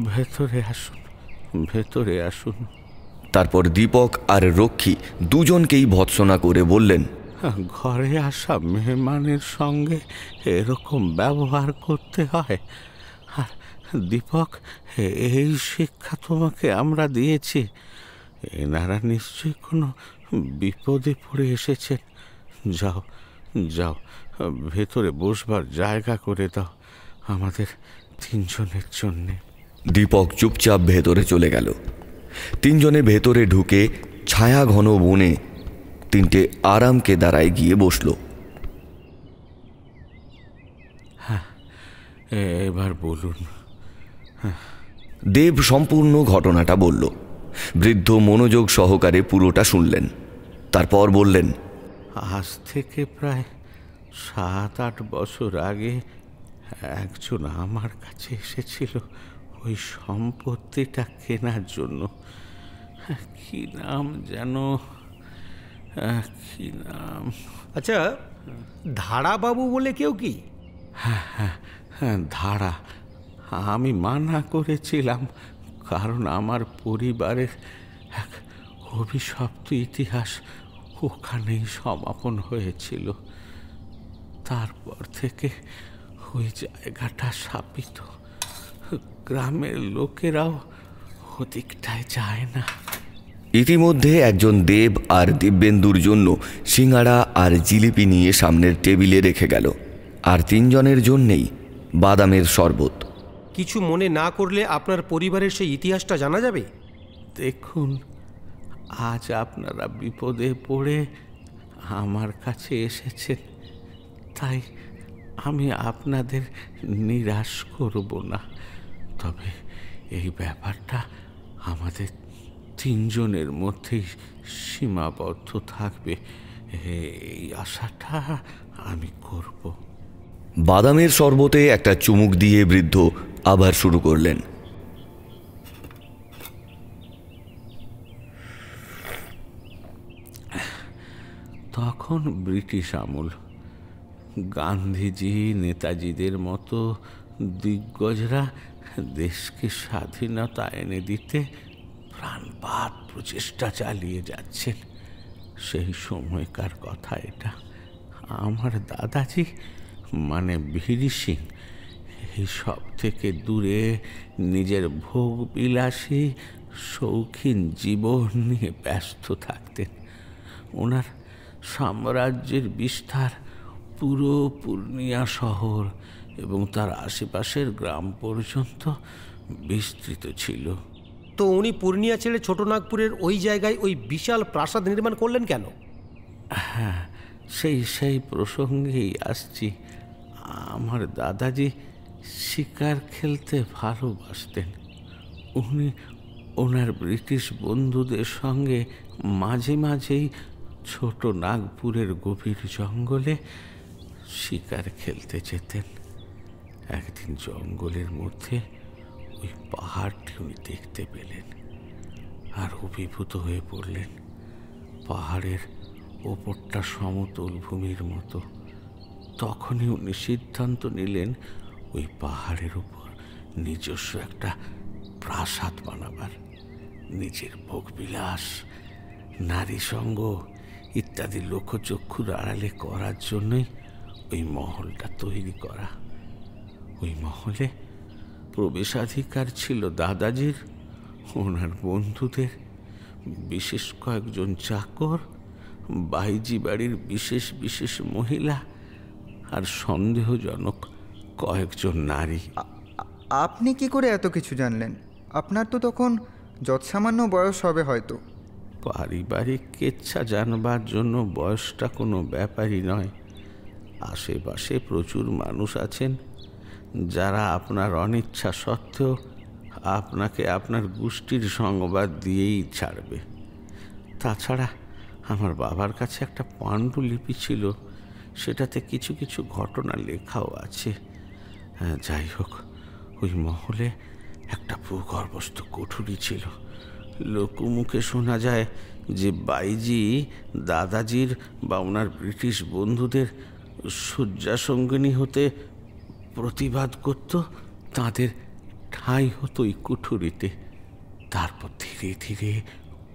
ভেতরে আসুন, ভেতরে আসুন। তারপর দীপক আর রক্ষী দুজনকেই ভৎসনা করে বললেন, ঘরে আসা মেহমানের সঙ্গে এরকম ব্যবহার করতে হয়? আর দীপক, এই শিক্ষা তোমাকে আমরা দিয়েছি। এনারা নিশ্চয়ই কোনো বিপদে পড়ে এসেছেন। যাও যাও, ভেতরে বসবার জায়গা করে দাও আমাদের তিনজনের জন্যে। দীপক চুপচাপ ভেতরে চলে গেল। তিনজনে ভেতরে ঢুকে ছায়া ঘন বনে তিনটে আরাম কেদারায় গিয়ে বসল। হ্যাঁ, এবার বলুন। দেব সম্পূর্ণ ঘটনাটা বলল। বৃদ্ধ মনোযোগ সহকারে পুরোটা শুনলেন। তারপর বললেন, আজ থেকে প্রায় 7-8 বছর আগে একজন আমার কাছে এসেছিল ওই সম্পত্তিটা কেনার জন্য। কি নাম যেন, কি নাম? আচ্ছা, ধারাবাবু বলে কেউ কি? হ্যাঁ হ্যাঁ হ্যাঁ, ধারা। আমি মানা করেছিলাম, কারণ আমার পরিবারের এক অভিশপ্ত ইতিহাস ওখানেই সমাপন হয়েছিল। তারপর থেকে ওই জায়গাটা শাপিত, গ্রামের লোকেরাও ওদিকটায় যায় না। ইতিমধ্যে একজন দেব আর দিব্যেন্দুর জন্য সিঙ্গাড়া আর জিলিপি নিয়ে সামনের টেবিলে রেখে গেল, আর তিনজনের জন্যেই বাদামের শরবত। কিছু মনে না করলে আপনার পরিবারের সেই ইতিহাসটা জানা যাবে? দেখুন, আজ আপনারা বিপদে পড়ে আমার কাছে এসেছেন, তাই আমি আপনাদের নিরাশ করব না। তবে এই ব্যাপারটা আমাদের তিনজনের মধ্যেই সীমাবদ্ধ থাকবে, এই আশাটা আমি করব। বাদামের শরবতে একটা চুমুক দিয়ে বৃদ্ধ আবার শুরু করলেন। তখন ব্রিটিশ আমল, গান্ধীজি নেতাজিদের মতো দিগ্গজরা দেশকে স্বাধীনতা এনে দিতে প্রাণপাত প্রচেষ্টা চালিয়ে যাচ্ছেন। সেই সময়কার কথা এটা। আমার দাদাজি মানে বীর সিং এই সব থেকে দূরে নিজের ভোগ বিলাসী শৌখিন জীবন নিয়ে ব্যস্ত থাকতেন। ওনার সাম্রাজ্যের বিস্তার পুরো পূর্ণিয়া শহর এবং তার আশেপাশের গ্রাম পর্যন্ত বিস্তৃত ছিল। তো উনি পূর্ণিয়া ছেড়ে ছোটনাগপুরের ওই জায়গায় ওই বিশাল প্রাসাদ নির্মাণ করলেন কেন? হ্যাঁ, সেই প্রসঙ্গেই আসছি। আমার দাদাজি শিকার খেলতে ভালোবাসতেন। উনি ওনার ব্রিটিশ বন্ধুদের সঙ্গে মাঝে মাঝেই ছোট নাগপুরের গভীর জঙ্গলে শিকার খেলতে যেতেন। একদিন জঙ্গলের মধ্যে ওই পাহাড়টি উনি দেখতে পেলেন আর অভিভূত হয়ে পড়লেন। পাহাড়ের ওপরটা সমতল ভূমির মতো। তখনই উনি সিদ্ধান্ত নিলেন ওই পাহাড়ের উপর নিজস্ব একটা প্রাসাদ বানাবার। নিজের ভোগবিলাস, নারী সঙ্গ ইত্যাদি লোকচক্ষুর আড়ালে করার জন্যই ওই মহলটা তৈরি করা। ওই মহলে প্রবেশাধিকার ছিল দাদাজির, ওনার বন্ধুদের, বিশেষ কয়েকজন চাকর, বাইজি বাড়ির বিশেষ বিশেষ মহিলা আর সন্দেহজনক কয়েকজন নারী। আপনি কি করে এত কিছু জানলেন? আপনার তো তখন যৎসামান্য বয়স হবে হয়তো। পারিবারিক কেচ্ছা জানবার জন্য বয়সটা কোনো ব্যাপারই নয়। আশেপাশে প্রচুর মানুষ আছেন যারা আপনার অনিচ্ছা সত্ত্বেও আপনাকে আপনার গোষ্ঠীর সংবাদ দিয়েই ছাড়বে। তাছাড়া আমার বাবার কাছে একটা পাণ্ডুলিপি ছিল, সেটাতে কিছু কিছু ঘটনা লেখাও আছে। যাই হোক, ওই মহলে একটা ভূগর্ভস্থ কুঠুরি ছিল। লোকমুখে শোনা যায় যে বাইজি দাদাজির বা ওনার ব্রিটিশ বন্ধুদের শয্যাসঙ্গিনী হতে প্রতিবাদ করত, তাদের ঠাঁই হতো ওই কুঠুরিতে। তারপর ধীরে ধীরে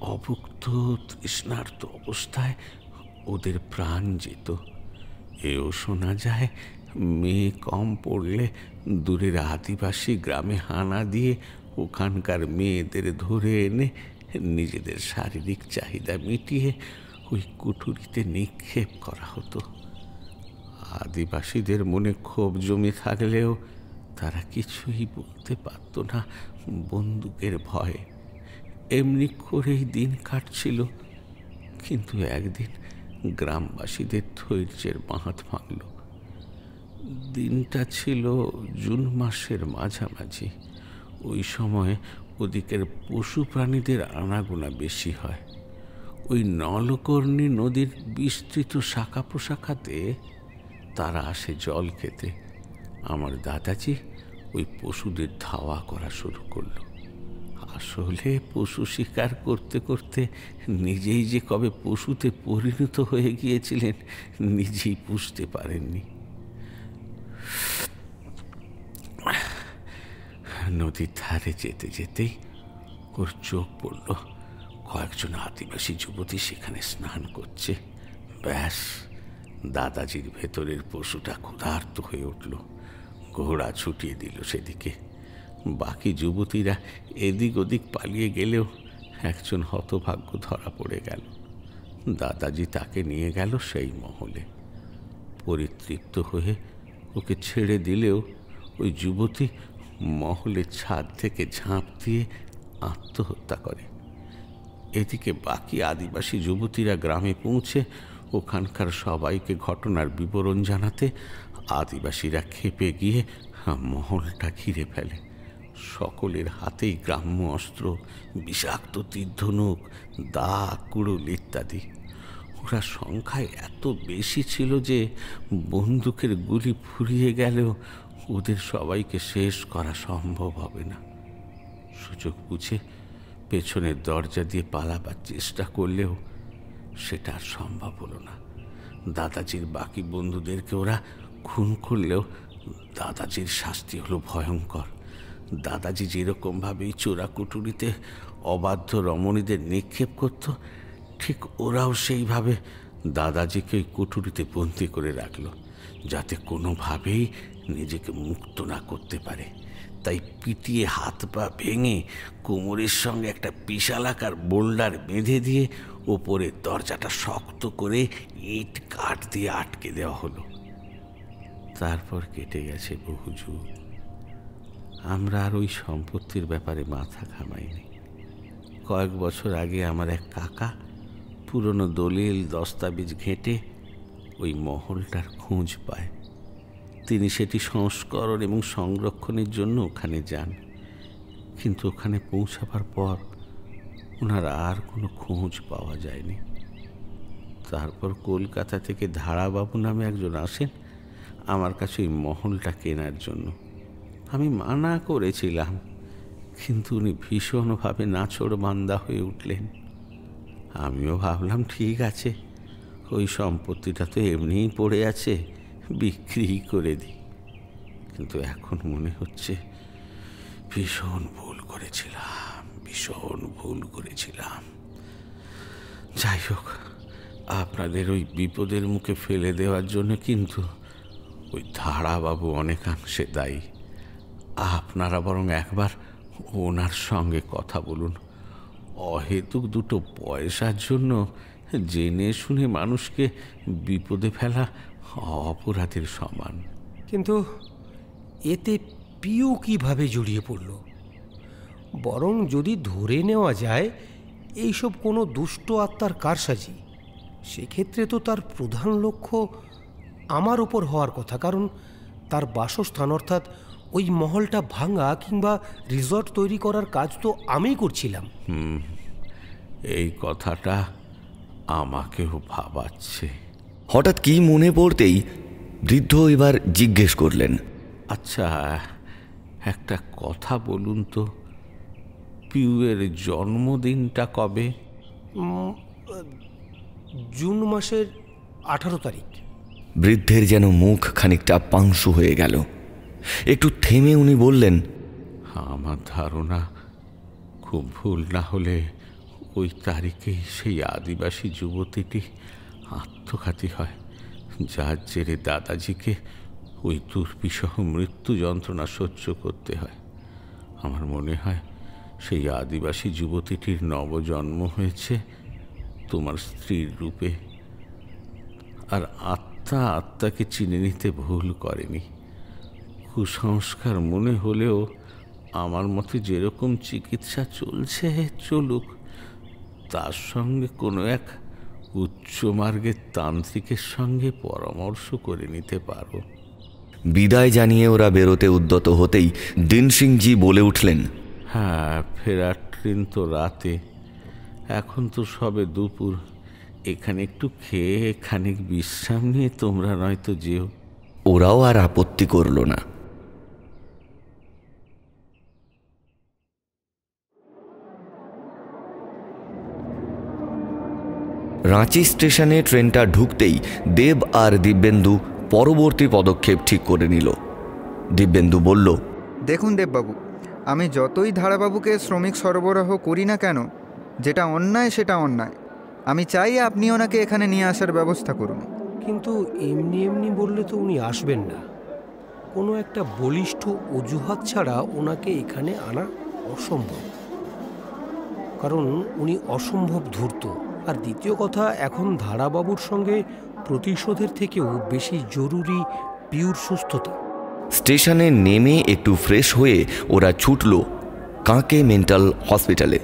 অভুক্ত তৃষ্ণার্ত অবস্থায় ওদের প্রাণ যেত। এও শোনা যায় মেয়ে কম পড়লে দূরের আদিবাসী গ্রামে হানা দিয়ে ওখানকার মেয়েদের ধরে এনে নিজেদের শারীরিক চাহিদা মিটিয়ে ওই কুঠুরিতে নিক্ষেপ করা হতো। আদিবাসীদের মনে ক্ষোভ জমে থাকলেও তারা কিছুই বলতে পারত না বন্দুকের ভয়ে। এমনি করেই দিন কাটছিল। কিন্তু একদিন গ্রামবাসীদের ধৈর্যের বাঁধ ভাঙল। দিনটা ছিল জুন মাসের মাঝামাঝি। ওই সময় ওদিকের পশু প্রাণীদের আনাগোনা বেশি হয়। ওই নলকর্ণী নদীর বিস্তৃত শাখা প্রশাখাতে তারা আসে জল খেতে। আমার দাদাজি ওই পশুদের ধাওয়া করা শুরু করলো। আসলে পশু শিকার করতে করতে নিজেই যে কবে পশুতে পরিণত হয়ে গিয়েছিলেন নিজেই বুঝতে পারেননি। নদীর ধারে যেতে যেতেই ওর চোখ পড়ল কয়েকজন আদিবাসী যুবতী সেখানে স্নান করছে। ব্যাস, দাদাজির ভেতরের পশুটা ক্ষুধার্ত হয়ে উঠল। ঘোড়া ছুটিয়ে দিল সেদিকে। বাকি যুবতীরা এদিক ওদিক পালিয়ে গেলেও একজন হতভাগ্য ধরা পড়ে গেল। দাদাজি তাকে নিয়ে গেল সেই মহলে। পরিতৃপ্ত হয়ে ওকে ছেড়ে দিলেও ওই যুবতী মহলের ছাদ থেকে ঝাঁপ দিয়ে আত্মহত্যা করে। এদিকে বাকি আদিবাসী যুবতীরা গ্রামে পৌঁছে ওখানকার সবাইকে ঘটনার বিবরণ জানাতে আদিবাসীরা ক্ষেপে গিয়ে মহলটা ঘিরে ফেলে। সকলের হাতেই গ্রাম্য অস্ত্র, বিষাক্ত তীর ধনুক, দা, কুড়ুল ইত্যাদি। ওরা সংখ্যায় এত বেশি ছিল যে বন্দুকের গুলি ফুরিয়ে গেলেও ওদের সবাইকে শেষ করা সম্ভব হবে না। সুযোগ বুঝে পেছনের দরজা দিয়ে পালাবার চেষ্টা করলেও সেটা আর সম্ভব হলো না। দাদাজির বাকি বন্ধুদেরকে ওরা খুন করলেও দাদাজির শাস্তি হলো ভয়ঙ্কর। দাদাজি যেরকমভাবেই চোরাকুটুরিতে অবাধ্য রমণীদের নিক্ষেপ করত, ঠিক ওরাও সেইভাবে দাদাজিকে ওই কুটুরিতে বন্দি করে রাখলো, যাতে কোনোভাবেই নিজেকে মুক্ত না করতে পারে। তাই পিটিয়ে হাত পা ভেঙে কোমরের সঙ্গে একটা বিশালাকার বোল্ডার বেঁধে দিয়ে ওপরের দরজাটা শক্ত করে ইট কাঠ দিয়ে আটকে দেওয়া হলো। তারপর কেটে গেছে বহু যুগ। আমরা আর ওই সম্পত্তির ব্যাপারে মাথা ঘামাইনি। কয়েক বছর আগে আমার এক কাকা পুরনো দলিল দস্তাবেজ ঘেঁটে ওই মহলটার খোঁজ পায়। তিনি সেটি সংস্করণ এবং সংরক্ষণের জন্য ওখানে যান, কিন্তু ওখানে পৌঁছাবার পর ওনার আর কোনো খোঁজ পাওয়া যায়নি। তারপর কলকাতা থেকে ধারাবাবু নামে একজন আসেন আমার কাছে ওই মহলটা কেনার জন্য। আমি মানা করেছিলাম, কিন্তু উনি ভীষণভাবে নাছোড়বান্দা হয়ে উঠলেন। আমিও ভাবলাম ঠিক আছে, ওই সম্পত্তিটা তো এমনিই পড়ে আছে, বিক্রি করে দিই। কিন্তু এখন মনে হচ্ছে ভীষণ ভুল করেছিলাম। যাই হোক, আপনাদের ওই বিপদের মুখে ফেলে দেওয়ার জন্য কিন্তু ওই ধারাবাবু অনেকাংশে দায়ী। আপনারা বরং একবার ওনার সঙ্গে কথা বলুন। অহেতুক দুটো পয়সার জন্য জেনে শুনে মানুষকে বিপদে ফেলা অপরাধের সমান। কিন্তু এতে পিউ কিভাবে জড়িয়ে পড়ল? বরং যদি ধরে নেওয়া যায় এইসব কোনো দুষ্ট আত্মার কারসাজি, সেক্ষেত্রে তো তার প্রধান লক্ষ্য আমার ওপর হওয়ার কথা, কারণ তার বাসস্থান অর্থাৎ ওই মহলটা ভাঙা কিংবা রিসর্ট তৈরি করার কাজ তো আমিই করছিলাম। এই কথাটা আমাকেও ভাবাচ্ছে। হঠাৎ কি মনে পড়তেই বৃদ্ধ এবার জিজ্ঞেস করলেন, আচ্ছা একটা কথা বলুন তো, পিউয়ের জন্মদিনটা কবে? জুন মাসের 18 তারিখ। বৃদ্ধের যেন মুখ খানিকটা পাংশু হয়ে গেল। একটু থেমে উনি বললেন, আমার ধারণা খুব ভুল না হলে ওই তারিখেই সেই আদিবাসী যুবতীটি আত্মঘাতী হয়, যার জেরে দাদাজিকে ওই দুর্বিষহ মৃত্যু যন্ত্রণা সহ্য করতে হয়। আমার মনে হয় সেই আদিবাসী যুবতীটির নবজন্ম হয়েছে তোমার স্ত্রীর রূপে, আর আত্মাকে চিনে নিতে ভুল করেনি। কুসংস্কার মনে হলেও আমার মতে যেরকম চিকিৎসা চলছে চলুক, তার সঙ্গে কোনো এক উচ্চমার্গের তান্ত্রিকের সঙ্গে পরামর্শ করে নিতে পারো। বিদায় জানিয়ে ওরা বেরোতে উদ্যত হতেই দিন সিংজি বলে উঠলেন, হ্যাঁ, ফেরার ট্রেন তো রাতে, এখন তো সবে দুপুর। এখানে একটু খেয়ে খানিক বিশ্রাম নিয়ে তোমরা নয়তো যেও। ওরাও আর আপত্তি করল না। রাঁচি স্টেশনে ট্রেনটা ঢুকতেই দেব আর দিব্যেন্দু পরবর্তী পদক্ষেপ ঠিক করে নিল। দিব্যেন্দু বলল, দেখুন দেববাবু, আমি যতই ধারাবাবুকে শ্রমিক সরবরাহ করি না কেন, যেটা অন্যায় সেটা অন্যায়। আমি চাই আপনি ওনাকে এখানে নিয়ে আসার ব্যবস্থা করুন। কিন্তু এমনি এমনি বললে তো উনি আসবেন না। কোনো একটা বলিষ্ঠ অজুহাত ছাড়া ওনাকে এখানে আনা অসম্ভব, কারণ উনি অসম্ভব ধূর্ত। আর দ্বিতীয় কথা, এখন ধারাবাবুর সঙ্গে প্রতিশোধের থেকেও বেশি জরুরি পিউর সুস্থতা। স্টেশনে নেমে একটু ফ্রেশ হয়ে ওরা ছুটল কাঁকে মেন্টাল হসপিটালে।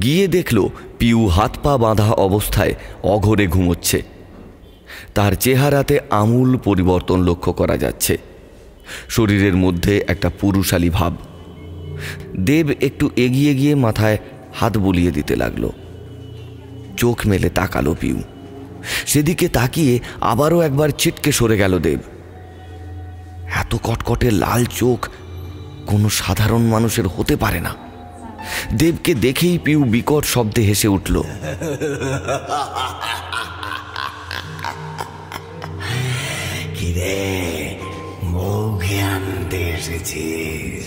গিয়ে দেখল পিউ হাত পা বাঁধা অবস্থায় অঘরে ঘুমোচ্ছে। তার চেহারাতে আমূল পরিবর্তন লক্ষ্য করা যাচ্ছে। শরীরের মধ্যে একটা পুরুষালী ভাব। দেব একটু এগিয়ে গিয়ে মাথায় হাত বুলিয়ে দিতে লাগলো। চোখ মেলে তাকালো পিউ। সেদিকে তাকিয়ে আবারও একবার ছিটকে সরে গেল দেব। এত কটকটে লাল চোখ কোনো সাধারণ মানুষের হতে পারে না। দেবকে দেখেই পিউ বিকট শব্দে হেসে উঠল। কিরে, বউকে আনতে এসেছিস?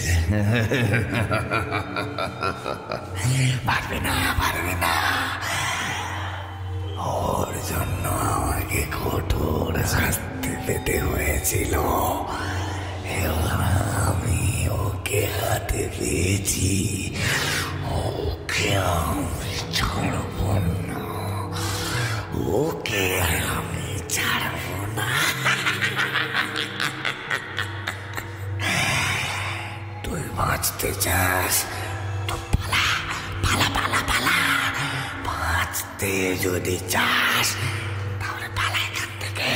পারবে না, পারবে না। ওর জন্য আমাকে কঠোর শাস্তি পেতে হয়েছিল। এবার আমি ওকে হাতে পেয়েছি, ওকে আমি ছাড়ব না, ওকে আমি ছাড়ব না। তুই বাঁচতে চাস তো পালা, পালা, পালা, পালা। বাঁচতে যদি চাস তাহলে পালা এখান থেকে,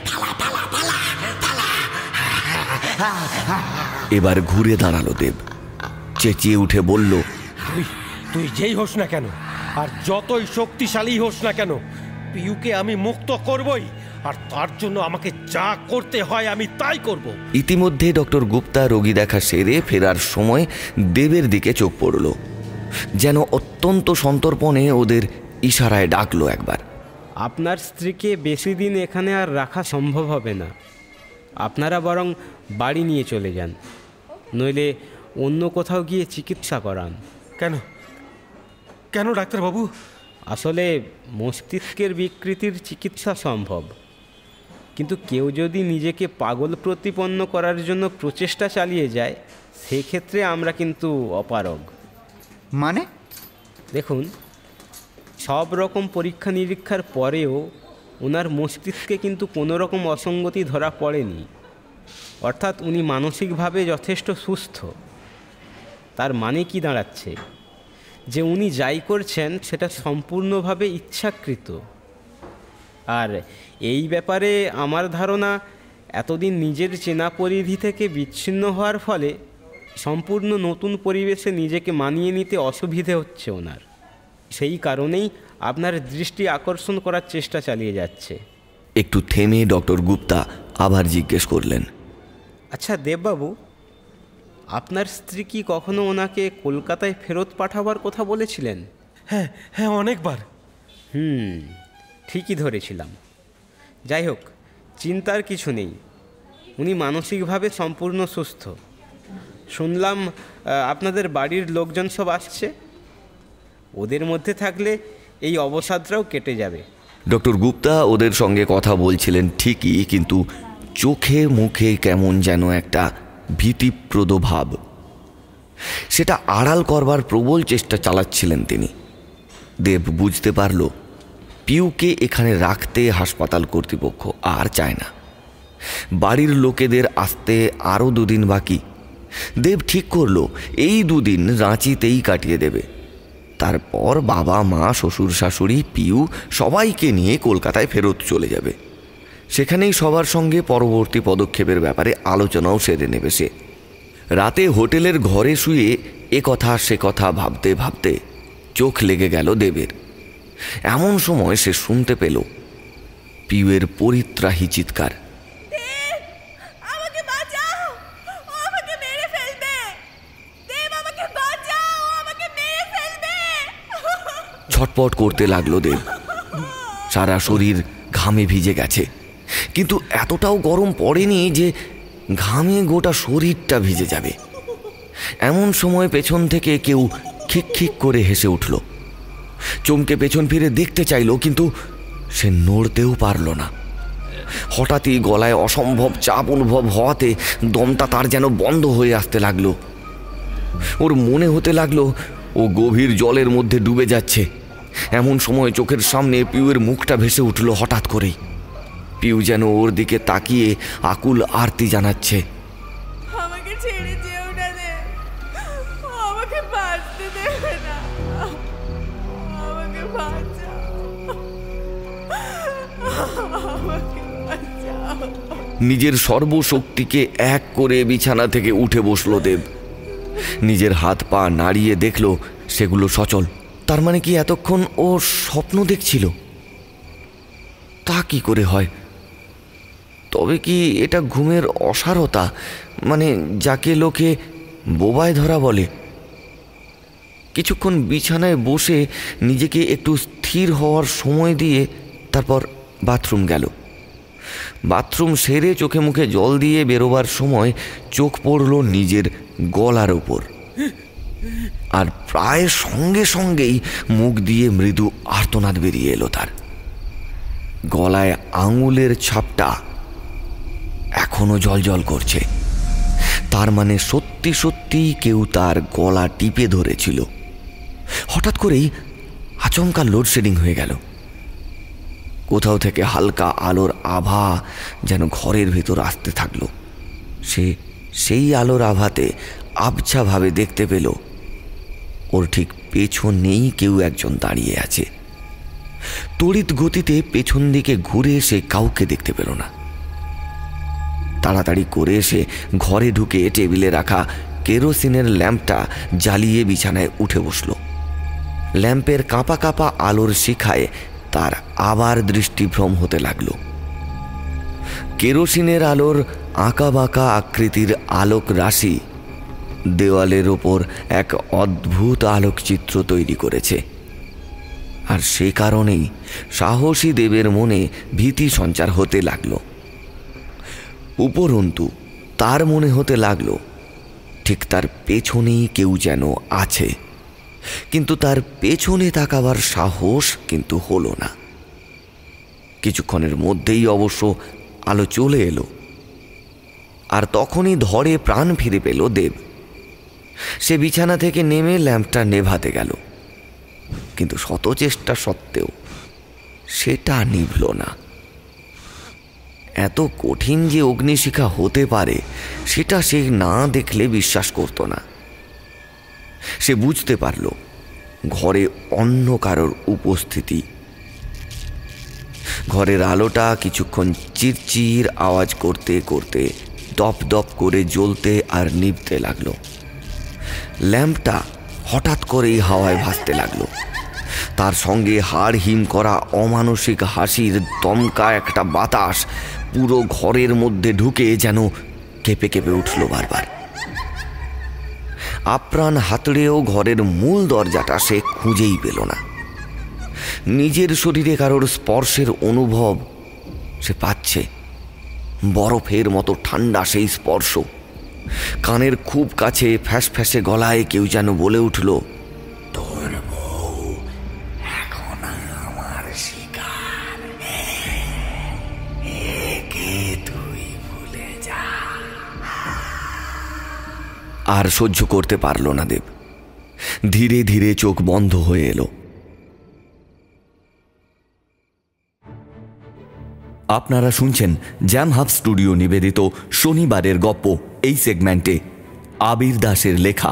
পালা, পালা, পালা, পালা। এবার ঘুরে দাঁড়ালো দেব, চেঁচিয়ে উঠে বলল, তুই যেই হোস না কেন, আর যতই শক্তিশালী হোস না কেন, পিউকে আমি মুক্ত করবই, আর তার জন্য আমাকে যা করতে হয় আমি তাই করব। ইতিমধ্যে ডক্টর গুপ্তা রোগী দেখা সেরে ফেরার সময় দেবের দিকে চোখ পড়ল, যেন অত্যন্ত সন্তর্পণে ওদের ইশারায় ডাকলো একবার। আপনার স্ত্রীকে বেশি দিন এখানে আর রাখা সম্ভব হবে না। আপনারা বরং বাড়ি নিয়ে চলে যান, নইলে অন্য কোথাও গিয়ে চিকিৎসা করান। কেন কেন ডাক্তারবাবু? আসলে মস্তিষ্কের বিকৃতির চিকিৎসা সম্ভব, কিন্তু কেউ যদি নিজেকে পাগল প্রতিপন্ন করার জন্য প্রচেষ্টা চালিয়ে যায়, সেক্ষেত্রে আমরা কিন্তু অপারগ। মানে? দেখুন, সব রকম পরীক্ষা নিরীক্ষার পরেও ওনার মস্তিষ্কে কিন্তু কোনো রকম অসঙ্গতি ধরা পড়েনি। অর্থাৎ উনি মানসিকভাবে যথেষ্ট সুস্থ। তার মানে কি দাঁড়াচ্ছে? যে উনি যাই করছেন সেটা সম্পূর্ণভাবে ইচ্ছাকৃত। আর এই ব্যাপারে আমার ধারণা, এতদিন নিজের চেনা পরিধি থেকে বিচ্ছিন্ন হওয়ার ফলে সম্পূর্ণ নতুন পরিবেশে নিজেকে মানিয়ে নিতে অসুবিধে হচ্ছে ওনার। সেই কারণেই আপনার দৃষ্টি আকর্ষণ করার চেষ্টা চালিয়ে যাচ্ছে। একটু থেমে ডক্টর গুপ্তা আবার জিজ্ঞেস করলেন, আচ্ছা দেববাবু, আপনার স্ত্রী কি কখনো ওনাকে কলকাতায় ফেরত পাঠাবার কথা বলেছিলেন? হ্যাঁ হ্যাঁ, অনেকবার। ঠিকই ধরেছিলাম। যাই হোক, চিন্তার কিছু নেই, উনি মানসিকভাবে সম্পূর্ণ সুস্থ। শুনলাম আপনাদের বাড়ির লোকজন সব আসছে। ওদের মধ্যে থাকলে এই অবসাদটাও কেটে যাবে। ডক্টর গুপ্তা ওদের সঙ্গে কথা বলছিলেন ঠিকই, কিন্তু চোখে মুখে কেমন যেন একটা ভীতিপ্রদ ভাব। সেটা আড়াল করবার প্রবল চেষ্টা চালাচ্ছিলেন তিনি। দেব বুঝতে পারল পিউকে এখানে রাখতে হাসপাতাল কর্তৃপক্ষ আর চায় না। বাড়ির লোকেদের আসতে আরও 2 দিন বাকি। দেব ঠিক করল এই 2 দিন রাঁচিতেই কাটিয়ে দেবে। তারপর বাবা মা শ্বশুর শাশুড়ি পিউ সবাইকে নিয়ে কলকাতায় ফেরত চলে যাবে। সেখানেই সবার সঙ্গে পরবর্তী পদক্ষেপের ব্যাপারে আলোচনাও সেরে নেবে সে। রাতে হোটেলের ঘরে শুয়ে এ কথা সে কথা ভাবতে ভাবতে চোখ লেগে গেল দেবের। এমন সময় সে শুনতে পেল পিউয়ের পরিত্রাহী চিৎকার। ছটপট করতে লাগলো দেব। সারা শরীর ঘামে ভিজে গেছে, কিন্তু এতটাও গরম পড়েনি যে ঘামে গোটা শরীরটা ভিজে যাবে। এমন সময় পেছন থেকে কেউ খিক খিক করে হেসে উঠল। চমকে পেছন ফিরে দেখতে চাইল, কিন্তু সে নড়তেও পারল না। হঠাৎই গলায় অসম্ভব চাপ অনুভব হওয়াতে দমটা তার যেন বন্ধ হয়ে আসতে লাগলো। ওর মনে হতে লাগলো ও গভীর জলের মধ্যে ডুবে যাচ্ছে। এমন সময় চোখের সামনে পিউয়ের মুখটা ভেসে উঠল হঠাৎ করেই। পিউ যেন ওর দিকে তাকিয়ে আকুল আরতি জানাচ্ছে। আমাকে ছেড়ে যেও না রে, আমাকে বাঁচতে দেবে না, আমাকে বাঁচাও, আমাকে বাঁচাও। নিজের সর্বশক্তিকে এক করে বিছানা থেকে উঠে বসল দেব। নিজের হাত পা নাড়িয়ে দেখল সেগুলো সচল। তার মানে কি এতক্ষণ ও স্বপ্ন দেখছিল? কি করে হয়? তবে কি এটা ঘুমের অসারতা, মানে যাকে লোকে বোবায় ধরা বলে? কিছুক্ষণ বিছানায় বসে নিজেকে একটু স্থির হওয়ার সময় দিয়ে তারপর বাথরুম গেল। বাথরুম সেরে চোখে মুখে জল দিয়ে বেরোবার সময় চোখ পড়ল নিজের গলার ওপর, আর প্রায় সঙ্গে সঙ্গেই মুখ দিয়ে মৃদু আর্তনাদ বেরিয়ে এলো তার। গলায় আঙুলের ছাপটা এখনো জলজল করছে, তার মানে সত্যি সত্যি কেউ তার গলা টিপে ধরেছিল। হঠাৎ করেই আচমকা লোডশেডিং হয়ে গেল। কোথাও থেকে হালকা আলোর আভা যেন ঘরের ভেতর আসতে থাকলো। সেই আলোর আভাতে আবছাভাবে দেখতে পেল ওর ঠিক পেছনেই কেউ একজন দাঁড়িয়ে আছে। তড়িৎ গতিতে পেছন দিকে ঘুরে এসে কাউকে দেখতে পেল না। তাড়াতাড়ি করে এসে ঘরে ঢুকে টেবিলে রাখা কেরোসিনের ল্যাম্পটা জ্বালিয়ে বিছানায় উঠে বসল। ল্যাম্পের কাঁপা কাঁপা আলোর শিখায় তার আবার দৃষ্টিভ্রম হতে লাগলো। কেরোসিনের আলোর আঁকা বাঁকা আকৃতির আলোক রাশি দেওয়ালের ওপর এক অদ্ভুত আলোকচিত্র তৈরি করেছে, আর সে কারণেই সাহসী দেবের মনে ভীতি সঞ্চার হতে লাগলো। উপরন্তু তার মনে হতে লাগলো ঠিক তার পেছনেই কেউ যেন আছে, কিন্তু তার পেছনে তাকাবার সাহস কিন্তু হলো না। কিছুক্ষণের মধ্যেই অবশ্য আলো চলে এলো, আর তখনই ধরে প্রাণ ফিরে পেল দেব। সে বিছানা থেকে নেমে ল্যাম্পটা নেভাতে গেল, কিন্তু শত চেষ্টা সত্ত্বেও সেটা নিভল না। এত কঠিন যে অগ্নিশিখা হতে পারে সেটা সে না দেখলে বিশ্বাস করত না। সে বুঝতে পারল ঘরে অন্য কারোর উপস্থিতি। ঘরের আলোটা কিছুক্ষণ চিরচির আওয়াজ করতে করতে দপ দপ করে জ্বলতে আর নিভতে লাগলো। ল্যাম্পটা হঠাৎ করেই হাওয়ায় ভাসতে লাগলো। তার সঙ্গে হাড় হিম করা অমানসিক হাসির দমকা একটা বাতাস পুরো ঘরের মধ্যে ঢুকে যেন কেঁপে কেঁপে উঠল বারবার। আপ্রাণ হাতড়েও ঘরের মূল দরজাটা সে খুঁজেই পেল না। নিজের শরীরে কারোর স্পর্শের অনুভব সে পাচ্ছে, বরফের মতো ঠান্ডা সেই স্পর্শ। কানের খুব কাছে ফ্যাস ফ্যাসে গলায় কেউ যেন বলে উঠল, তোর বউ এখন আমার শিকার, একে তুই ভুলে যা। আর সহ্য করতে পারল না দেব। ধীরে ধীরে চোখ বন্ধ হয়ে এলো। আপনারা শুনছেন জ্যাম হাব স্টুডিও নিবেদিত শনিবারের গপ্প। এই সেগমেন্টে আবির দাসের লেখা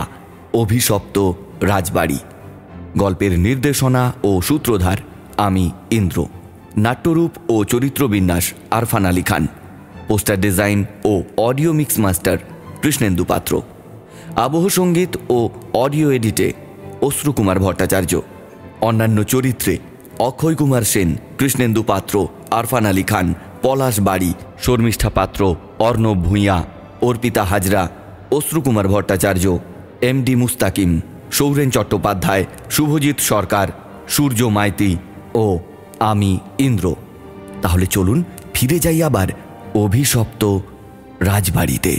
অভিশপ্ত রাজবাড়ি। গল্পের নির্দেশনা ও সূত্রধার আমি ইন্দ্র। নাট্যরূপ ও চরিত্রবিন্যাস আরফান আলী খান। পোস্টার ডিজাইন ও অডিও মিক্স মাস্টার কৃষ্ণেন্দু পাত্র। আবহ সঙ্গীত ও অডিও এডিটে অশ্রু কুমার ভট্টাচার্য। অন্যান্য চরিত্রে অক্ষয় কুমার সেন, কৃষ্ণেন্দু পাত্র, আরফান আলী খান, পলাশ বাড়ি, শর্মিষ্ঠা পাত্র, অর্ণব ভূঁইয়া, অর্পিতা হাজরা, অশ্রু কুমার ভট্টাচার্য, এমডি মুস্তাকিম, সৌরেন চট্টোপাধ্যায়, শুভজিৎ সরকার, সূর্য মাইতি ও আমি ইন্দ্র। তাহলে চলুন ফিরে যাই আবার অভিশপ্ত রাজবাড়িতে।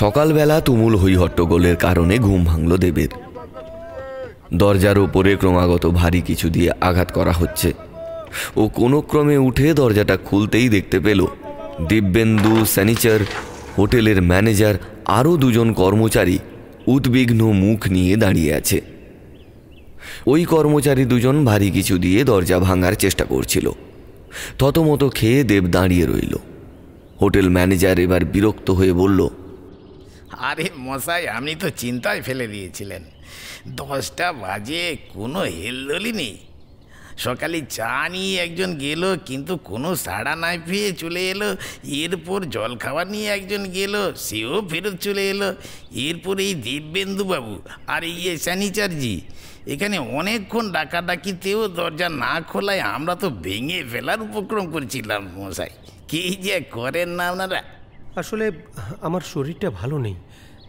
সকালবেলা তুমুল হইহট্টগোলের কারণে ঘুম ভাঙল দেবের। দরজার ওপরে ক্রমাগত ভারী কিছু দিয়ে আঘাত করা হচ্ছে। ও কোনো ক্রমে উঠে দরজাটা খুলতেই দেখতে পেল দিব্যেন্দু, স্যানিচার, হোটেলের ম্যানেজার আরও দুজন কর্মচারী উদ্বিগ্ন মুখ নিয়ে দাঁড়িয়ে আছে। ওই কর্মচারী দুজন ভারী কিছু দিয়ে দরজা ভাঙার চেষ্টা করছিল। থতমতো খেয়ে দেব দাঁড়িয়ে রইল। হোটেল ম্যানেজার এবার বিরক্ত হয়ে বলল, আরে মশাই, আপনি তো চিন্তায় ফেলে দিয়েছিলেন। 10টা বাজে কোনো হেলদোলই নেই। সকালে চা নিয়ে একজন গেল, কিন্তু কোনো সাড়া নাই পেয়ে চলে এলো। এরপর জল খাবার নিয়ে একজন গেল, সেও ফেরত চলে এলো। এরপর এই দিব্যেন্দু বাবু আর স্যানিচার্জি এখানে অনেকক্ষণ ডাকাডাকিতেও দরজা না খোলায় আমরা তো ভেঙে ফেলার উপক্রম করছিলাম মশাই। কি যে করেন না আপনারা। আসলে আমার শরীরটা ভালো নেই,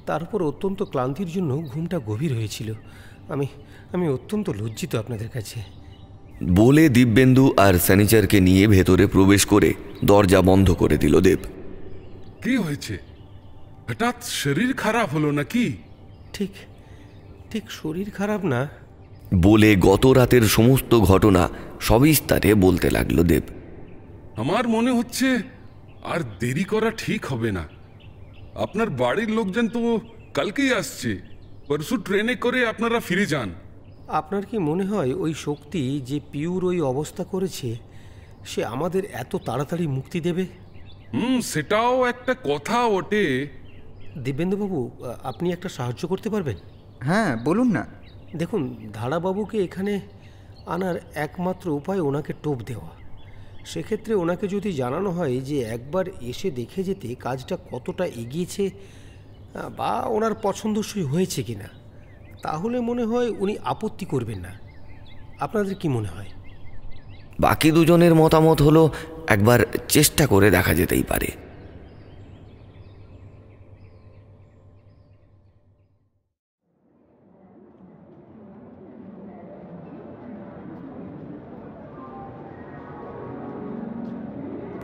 তার উপর অত্যন্ত ক্লান্তির জন্য ঘুমটা গভীর হয়েছিল। আমি অত্যন্ত লজ্জিত আপনাদের কাছে। বলে দিব্যেন্দু আর স্যানিচারকে নিয়ে ভেতরে প্রবেশ করে দরজা বন্ধ করে দিল দেব। কি হয়েছে? হঠাৎ শরীর খারাপ হলো নাকি? ঠিক শরীর খারাপ না। বলে গত রাতের সমস্ত ঘটনা সবিস্তারে বলতে লাগলো দেব। আমার মনে হচ্ছে আর দেরি করা ঠিক হবে না। আপনার বাড়ির লোকজন তো কালকেই আসছে, পরশু ট্রেনে করে আপনারা ফিরে যান। আপনার কি মনে হয় ওই শক্তি যে পিউর ওই অবস্থা করেছে সে আমাদের এত তাড়াতাড়ি মুক্তি দেবে? সেটাও একটা কথা ওঠে। দিব্যেন্দুবাবু, আপনি একটা সাহায্য করতে পারবেন? হ্যাঁ, বলুন না। দেখুন, ধারাবাবুকে এখানে আনার একমাত্র উপায় ওনাকে টোপ দেওয়া। সেক্ষেত্রে ওনাকে যদি জানানো হয় যে একবার এসে দেখে যেতে কাজটা কতটা এগিয়েছে বা ওনার পছন্দসই হয়েছে কিনা, তাহলে মনে হয় উনি আপত্তি করবেন না। আপনাদের কি মনে হয়? বাকি দুজনের মতামত হলো একবার চেষ্টা করে দেখা যেতেই পারে।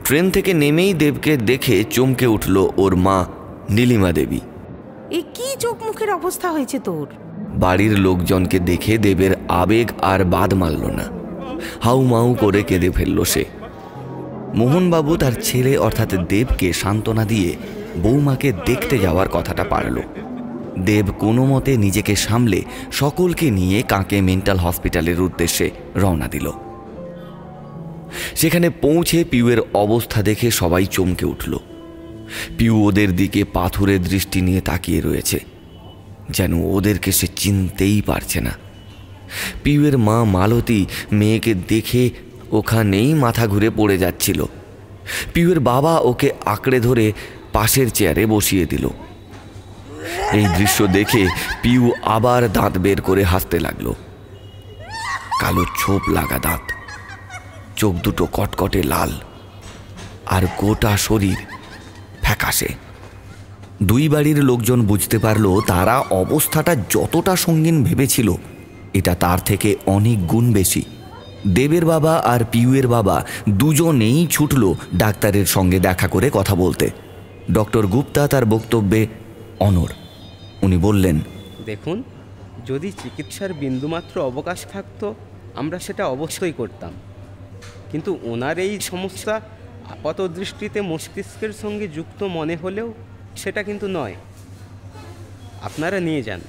ট্রেন থেকে নেমেই দেবকে দেখে চমকে উঠল ওর মা নীলিমা দেবী। এ কি চোখ মুখের অবস্থা হয়েছে তোর? বাড়ির লোকজনকে দেখে দেবের আবেগ আর বাদ মারল না, হাউমাউ করে কেঁদে ফেলল সে। মোহনবাবু তার ছেলে অর্থাৎ দেবকে সান্ত্বনা দিয়ে বৌমাকে দেখতে যাওয়ার কথাটা পারল। দেব কোনো মতে নিজেকে সামলে সকলকে নিয়ে কাঁকে মেন্টাল হসপিটালের উদ্দেশ্যে রওনা দিল। সেখানে পৌঁছে পিউয়ের অবস্থা দেখে সবাই চমকে উঠল। পিউ ওদের দিকে পাথুরে দৃষ্টি নিয়ে তাকিয়ে রয়েছে, যেন ওদেরকে সে চিনতেই পারছে না। পিউয়ের মা মালতী মেয়েকে দেখে ওখানেই মাথা ঘুরে পড়ে যাচ্ছিল। পিউয়ের বাবা ওকে আঁকড়ে ধরে পাশের চেয়ারে বসিয়ে দিল। এই দৃশ্য দেখে পিউ আবার দাঁত বের করে হাসতে লাগলো। কালো ছোপ লাগা দাঁত, চোখ দুটো কটকটে লাল, আর গোটা শরীর ফ্যাকাশে। দুই বাড়ির লোকজন বুঝতে পারল তারা অবস্থাটা যতটা সঙ্গীন ভেবেছিল এটা তার থেকে অনেক গুণ বেশি। দেবের বাবা আর পিউয়ের বাবা দুজনেই ছুটল ডাক্তারের সঙ্গে দেখা করে কথা বলতে। ডক্টর গুপ্তা তার বক্তব্যে অনড়। উনি বললেন, দেখুন, যদি চিকিৎসার বিন্দুমাত্র অবকাশ থাকতো আমরা সেটা অবশ্যই করতাম, কিন্তু ওনার এই সমস্যা আপাত দৃষ্টিতে মস্তিষ্কের সঙ্গে যুক্ত মনে হলেও সেটা কিন্তু নয়। আপনারা নিয়ে যান।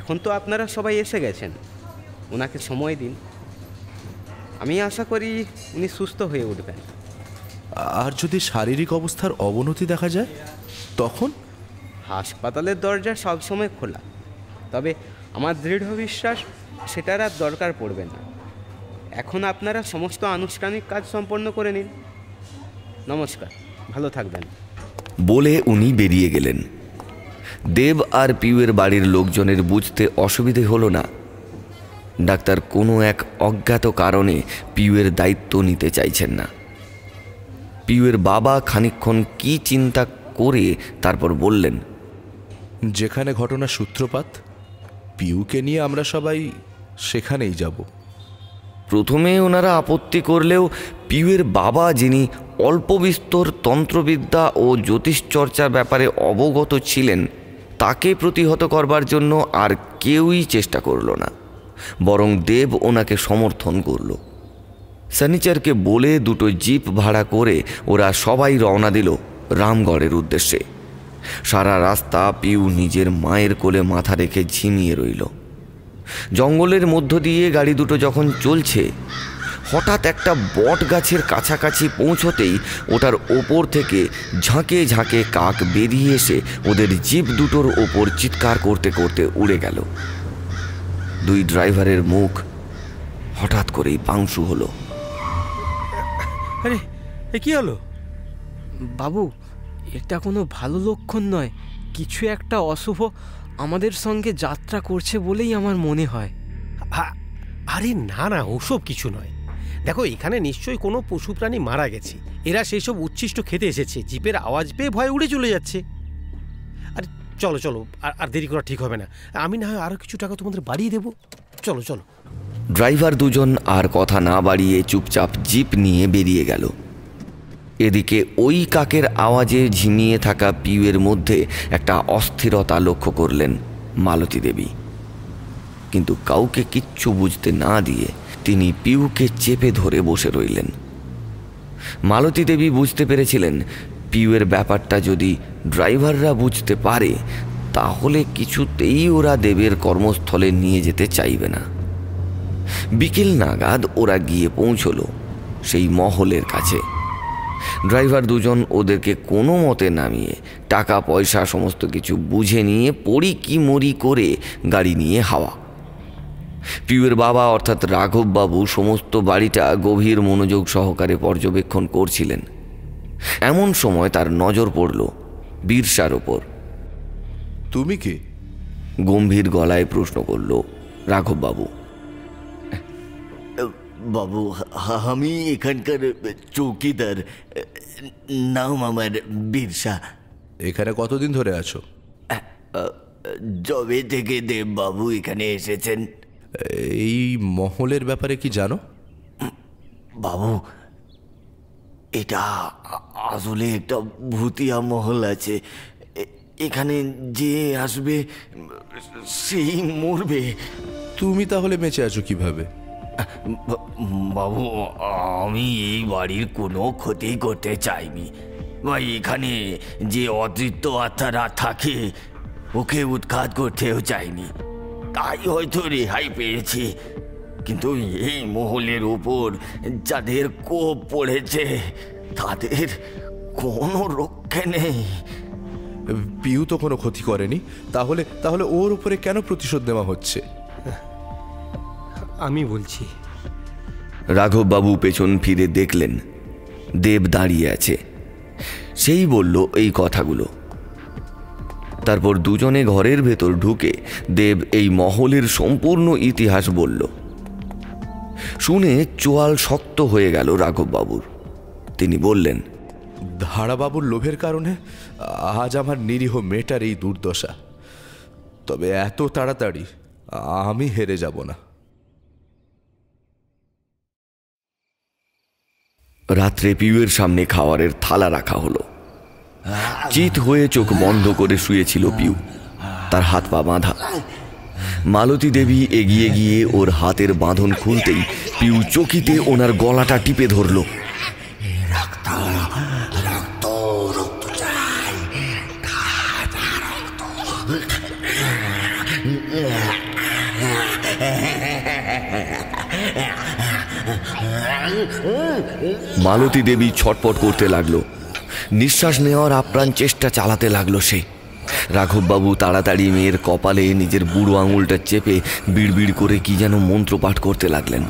এখন তো আপনারা সবাই এসে গেছেন, ওনাকে সময় দিন। আমি আশা করি উনি সুস্থ হয়ে উঠবেন। আর যদি শারীরিক অবস্থার অবনতি দেখা যায় তখন? হাসপাতালের দরজা সবসময় খোলা, তবে আমার দৃঢ় বিশ্বাস সেটার আর দরকার পড়বে না। এখন আপনারা সমস্ত আনুষ্ঠানিক কাজ সম্পন্ন করে নিন। নমস্কার, ভালো থাকবেন। বলে উনি বেরিয়ে গেলেন। দেব আর পিউয়ের বাড়ির লোকজনের বুঝতে অসুবিধে হলো না। ডাক্তার কোনো এক অজ্ঞাত কারণে পিউয়ের দায়িত্ব নিতে চাইছেন না। পিউয়ের বাবা খানিকক্ষণ কি চিন্তা করে তারপর বললেন, যেখানে ঘটনার সূত্রপাত, পিউকে নিয়ে আমরা সবাই সেখানেই যাব। প্রথমে ওনারা আপত্তি করলেও পিউয়ের বাবা, যিনি অল্প বিস্তর তন্ত্রবিদ্যা ও জ্যোতিষচর্চার ব্যাপারে অবগত ছিলেন, তাকে প্রতিহত করবার জন্য আর কেউই চেষ্টা করল না, বরং দেব ওনাকে সমর্থন করল। স্যানিচারকে বলে দুটো জিপ ভাড়া করে ওরা সবাই রওনা দিল রামগড়ের উদ্দেশ্যে। সারা রাস্তা পিউ নিজের মায়ের কোলে মাথা রেখে ঝিমিয়ে রইল। জঙ্গলের মধ্য দিয়ে গাড়ি দুটো যখন চলছে, হঠাৎ একটা বট গাছের কাছাকাছি পৌঁছতেই ওটার ওপর থেকে ঝাঁকে ঝাঁকে কাক বেরিয়ে এসে ওদের জিপ দুটোর ওপর চিৎকার করতে করতে উড়ে গেল। দুই ড্রাইভারের মুখ হঠাৎ করেই পাংশু হলো। আরে এ কি হলো? বাবু, এটা কোনো ভালো লক্ষণ নয়। কিছু একটা অশুভ আমাদের সঙ্গে যাত্রা করছে বলেই আমার মনে হয়। আরে না না, ওসব কিছু নয়। দেখো, এখানে নিশ্চয়ই কোনো পশু প্রাণী মারা গেছে। এরা সেই সব উচ্ছিষ্ট খেতে এসেছে, জিপের আওয়াজ পেয়ে ভয়ে উড়ে চলে যাচ্ছে। আরে চলো চলো, আর দেরি করা ঠিক হবে না। আমি না হয় আরও কিছু টাকা তোমাদের বাড়িয়ে দেবো। চলো চলো। ড্রাইভার দুজন আর কথা না বাড়িয়ে চুপচাপ জিপ নিয়ে বেরিয়ে গেল। এদিকে ওই কাকের আওয়াজে ঝিমিয়ে থাকা পিউয়ের মধ্যে একটা অস্থিরতা লক্ষ্য করলেন মালতী দেবী। কিন্তু কাউকে কিচ্ছু বুঝতে না দিয়ে তিনি পিউকে চেপে ধরে বসে রইলেন। মালতী দেবী বুঝতে পেরেছিলেন পিউয়ের ব্যাপারটা যদি ড্রাইভাররা বুঝতে পারে তাহলে কিছুতেই ওরা দেবের কর্মস্থলে নিয়ে যেতে চাইবে না। বিকেল নাগাদ ওরা গিয়ে পৌঁছল সেই মহলের কাছে। ড্রাইভার দুজন ওদেরকে কোনো মতে নামিয়ে টাকা পয়সা সমস্ত কিছু বুঝে নিয়ে পড়ি কি মরি করে গাড়ি নিয়ে হাওয়া। পিউয়ের বাবা অর্থাৎ রাঘববাবু সমস্ত বাড়িটা গভীর মনোযোগ সহকারে পর্যবেক্ষণ করছিলেন। এমন সময় তার নজর পড়ল বীরসার ওপর। তুমি কে? গম্ভীর গলায় প্রশ্ন করল রাঘববাবু। বাবু, আমি এখানকার চৌকিদার, নাম আমার বীরসা। এখানে কতদিন ধরে আছো? যবে থেকে দেববাবু এখানে এসেছেন। এই মহলের ব্যাপারে কি জানো? বাবু, এটা আসলে একটা ভূতিয়া মহল আছে। এখানে যে আসবে সেই মরবে। তুমি তাহলে বেঁচে আছো কিভাবে? বাবু, আমি এই বাড়ির কোনো ক্ষতি করতে চাইনি, বা এখানে যে অদৃশ্য আত্মারা থাকে ওকে উৎখাত করতেও চাইনি। তাই হয়তো রেহাই পেয়েছি। কিন্তু এই মহলের উপর যাদের কোপ পড়েছে তাদের কোনো রক্ষে নেই। পিউ তো কোনো ক্ষতি করেনি, তাহলে তাহলে ওর উপরে কেন প্রতিশোধ নেওয়া হচ্ছে? আমি বলছি। রাঘববাবু পেছন ফিরে দেখলেন দেব দাঁড়িয়ে আছে। সেই বলল এই কথাগুলো। তারপর দুজনে ঘরের ভেতর ঢুকে দেব এই মহলের সম্পূর্ণ ইতিহাস বলল। শুনে চোয়াল শক্ত হয়ে গেল রাঘববাবুর। তিনি বললেন, ধারাবাবুর লোভের কারণে আজ আমার নিরীহ মেয়েটার এই দুর্দশা। তবে এত তাড়াতাড়ি আমি হেরে যাব না। রাত্রে পিউয়ের সামনে খাবারের থালা রাখা হলো। চিত হয়ে চোখ বন্ধ করে শুয়েছিল পিউ, তার হাত পা বাঁধা। মালতী দেবী এগিয়ে গিয়ে ওর হাতের বাঁধন খুলতেই পিউ চকিতে ওনার গলাটা টিপে ধরল। মালতী দেবী ছটপট করতে লাগলো। নিঃশ্বাস নেওয়ার আপ্রাণ চেষ্টা চালাতে লাগলো সে। রাঘববাবু তাড়াতাড়ি মেয়ের কপালে নিজের বুড়ো আঙুলটা চেপে বিড়বিড় করে কি যেন মন্ত্রপাঠ করতে লাগলেন।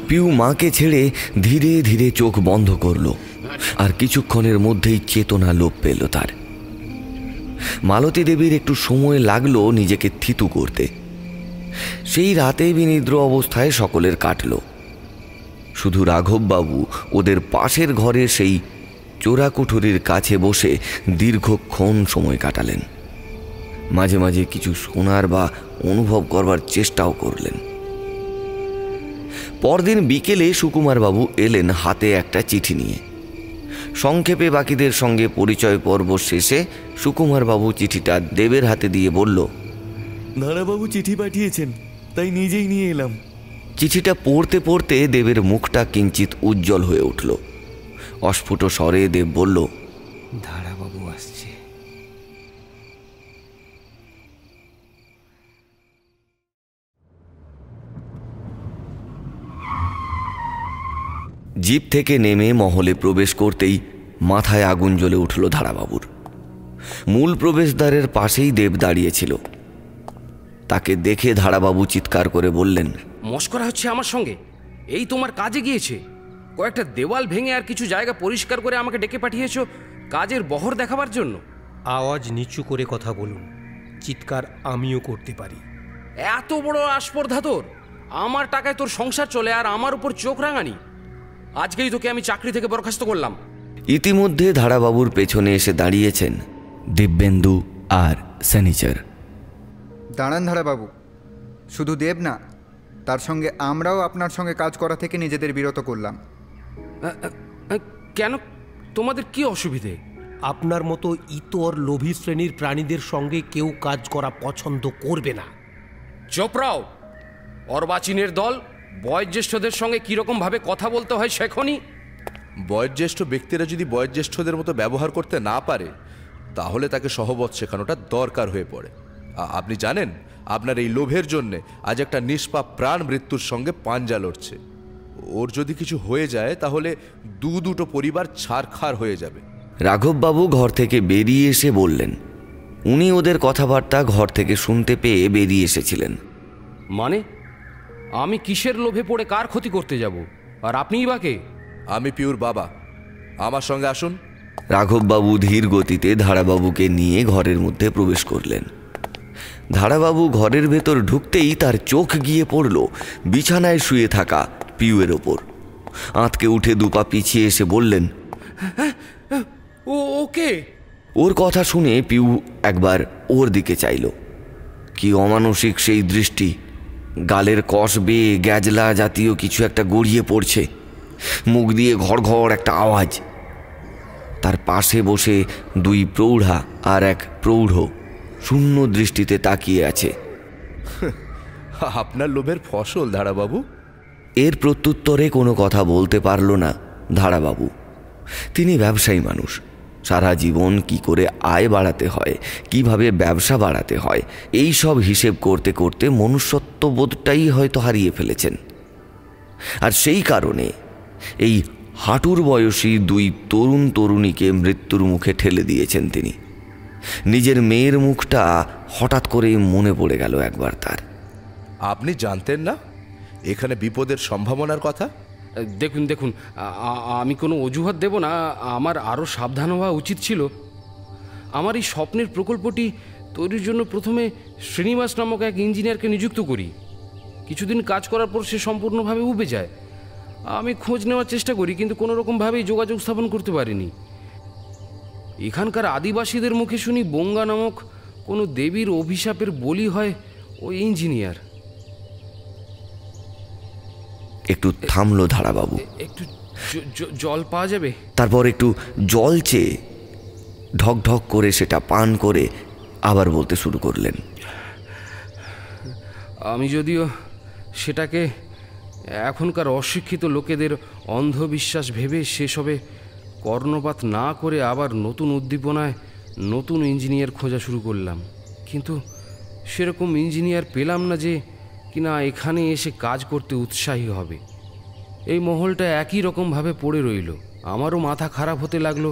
পিউ মাকে ছেড়ে ধীরে ধীরে চোখ বন্ধ করল, আর কিছুক্ষণের মধ্যেই চেতনা লোপ পেল তার। মালতী দেবীর একটু সময় লাগলো নিজেকে থিতু করতে। সেই রাতে বিনিদ্র অবস্থায় সকলের কাটল। শুধু রাঘববাবু ওদের পাশের ঘরে সেই চোরাকুঠুরির কাছে বসে দীর্ঘক্ষণ সময় কাটালেন। মাঝে মাঝে কিছু শোনার বা অনুভব করবার চেষ্টাও করলেন। পরদিন বিকেলে সুকুমারবাবু এলেন হাতে একটা চিঠি নিয়ে। সংক্ষেপে বাকিদের সঙ্গে পরিচয় পর্ব শেষে সুকুমারবাবু চিঠিটা দেবের হাতে দিয়ে বলল, ধারাবাবু চিঠি পাঠিয়েছেন, তাই নিজেই নিয়ে এলাম। চিঠিটা পড়তে পড়তে দেবের মুখটা কিঞ্চিত উজ্জ্বল হয়ে উঠল। অস্ফুট স্বরে দেব বলল, ধারাবাবু আসছে। জিপ থেকে নেমে মহলে প্রবেশ করতেই মাথায় আগুন জ্বলে উঠল ধারাবাবুর। মূল প্রবেশদ্বারের পাশেই দেব দাঁড়িয়েছিল। তাকে দেখে ধারাবাবু চিৎকার করে বললেন, মস্করা হচ্ছে আমার সঙ্গে? এই তোমার কাজে গিয়েছে? কয়েকটা দেওয়াল ভেঙে আর কিছু জায়গা পরিষ্কার করে আমাকে ডেকে পাঠিয়েছো কাজের বহর দেখাবার জন্য? আওয়াজ নিচু করে কথা বলুন, চিৎকার আমিও করতে পারি। এত বড় আস্পর্ধা তোর? আমার টাকায় তোর সংসার চলে আর আমার উপর চোখ রাঙানি? আজকেই তোকে আমি চাকরি থেকে বরখাস্ত করলাম। ইতিমধ্যে ধারাবাবুর পেছনে এসে দাঁড়িয়েছেন দিব্যেন্দু আর স্যানিচার। দাঁড়ান ধারাবাবু, শুধু দেব না, তার সঙ্গে আমরাও আপনার সঙ্গে কাজ করা থেকে নিজেদের বিরত করলাম। কেন? তোমাদের কি অসুবিধে? আপনার মতো ইতর লোভী শ্রেণীর প্রাণীদের সঙ্গে কেউ কাজ করা পছন্দ করবে না। চোপড়াও, অর্বাচীনের দল বয়োজ্যেষ্ঠদের সঙ্গে কিরকম ভাবে কথা বলতে হয় শেখনি? বয়োজ্যেষ্ঠ ব্যক্তিরা যদি বয়োজ্যেষ্ঠদের মতো ব্যবহার করতে না পারে তাহলে তাকে সহবত শেখানোটা দরকার হয়ে পড়ে। আপনি জানেন, আপনার এই লোভের জন্যে আজ একটা নিষ্পাপ প্রাণ মৃত্যুর সঙ্গে পাঞ্জা লড়ছে। ওর যদি কিছু হয়ে যায় তাহলে দুটো পরিবার ছারখার হয়ে যাবে। রাঘববাবু ঘর থেকে বেরিয়ে এসে বললেন, উনি ওদের কথাবার্তা ঘর থেকে শুনতে পেয়ে বেরিয়ে এসেছিলেন। মানে আমি কিসের লোভে পড়ে কার ক্ষতি করতে যাব? আর আপনিই বা কে? আমি পিউর বাবা, আমার সঙ্গে আসুন। রাঘববাবু ধীর গতিতে ধারাবাবুকে নিয়ে ঘরের মধ্যে প্রবেশ করলেন। ধারাবাবু ঘরের ভেতর ঢুকতেই তার চোখ গিয়ে পড়ল বিছানায় শুয়ে থাকা পিউয়ের ওপর। আঁতকে উঠে দুপা পিছিয়ে এসে বললেন, ওকে। ওর কথা শুনে পিউ একবার ওর দিকে চাইল। কি অমানসিক সেই দৃষ্টি! গালের কষ বেয়ে গ্যাজলা জাতীয় কিছু একটা গড়িয়ে পড়ছে, মুখ দিয়ে ঘড় ঘড় একটা আওয়াজ। তার পাশে বসে দুই প্রৌঢ়া আর এক প্রৌঢ় শূন্য দৃষ্টিতে তাকিয়ে আছে। আপনার লোভের ফসল ধারাবাবু। এর প্রত্যুত্তরে কোনো কথা বলতে পারল না ধারাবাবু। তিনি ব্যবসায়ী মানুষ, সারা জীবন কি করে আয় বাড়াতে হয়, কিভাবে ব্যবসা বাড়াতে হয়, এই সব হিসেব করতে করতে মনুষ্যত্ববোধটাই হয়তো হারিয়ে ফেলেছেন। আর সেই কারণে এই হাঁটুর বয়সী দুই তরুণ তরুণীকে মৃত্যুর মুখে ঠেলে দিয়েছেন তিনি। নিজের মেয়ের মুখটা হঠাৎ করেই মনে পড়ে গেল একবার তার। আপনি জানতেন না এখানে বিপদের সম্ভাবনার কথা? দেখুন দেখুন, আমি কোনো অজুহাত দেব না, আমার আরও সাবধান হওয়া উচিত ছিল। আমার এই স্বপ্নের প্রকল্পটি তৈরির জন্য প্রথমে শ্রীনিবাস নামক এক ইঞ্জিনিয়ারকে নিযুক্ত করি। কিছুদিন কাজ করার পর সে সম্পূর্ণভাবে উবে যায়। আমি খোঁজ নেওয়ার চেষ্টা করি, কিন্তু কোনো রকমভাবেই যোগাযোগ স্থাপন করতে পারিনি। এখানকার আদিবাসীদের মুখে শুনি বঙ্গা নামক কোনো দেবীর অভিশাপের বলি হয় ওই ইঞ্জিনিয়ার। একটু থামলো ধারাবাবু। একটু জল পাওয়া যাবে? তারপর একটু জল চেয়ে ঢক ঢক করে সেটা পান করে আবার বলতে শুরু করলেন, আমি যদিও সেটাকে এখনকার অশিক্ষিত লোকেদের অন্ধবিশ্বাস ভেবে সেসবে কর্ণপাত না করে আবার নতুন উদ্দীপনায় নতুন ইঞ্জিনিয়ার খোঁজা শুরু করলাম, কিন্তু সেরকম ইঞ্জিনিয়ার পেলাম না যে কিনা এখানে এসে কাজ করতে উৎসাহী হবে। এই মহলটা একই রকমভাবে পড়ে রইল। আমারও মাথা খারাপ হতে লাগলো।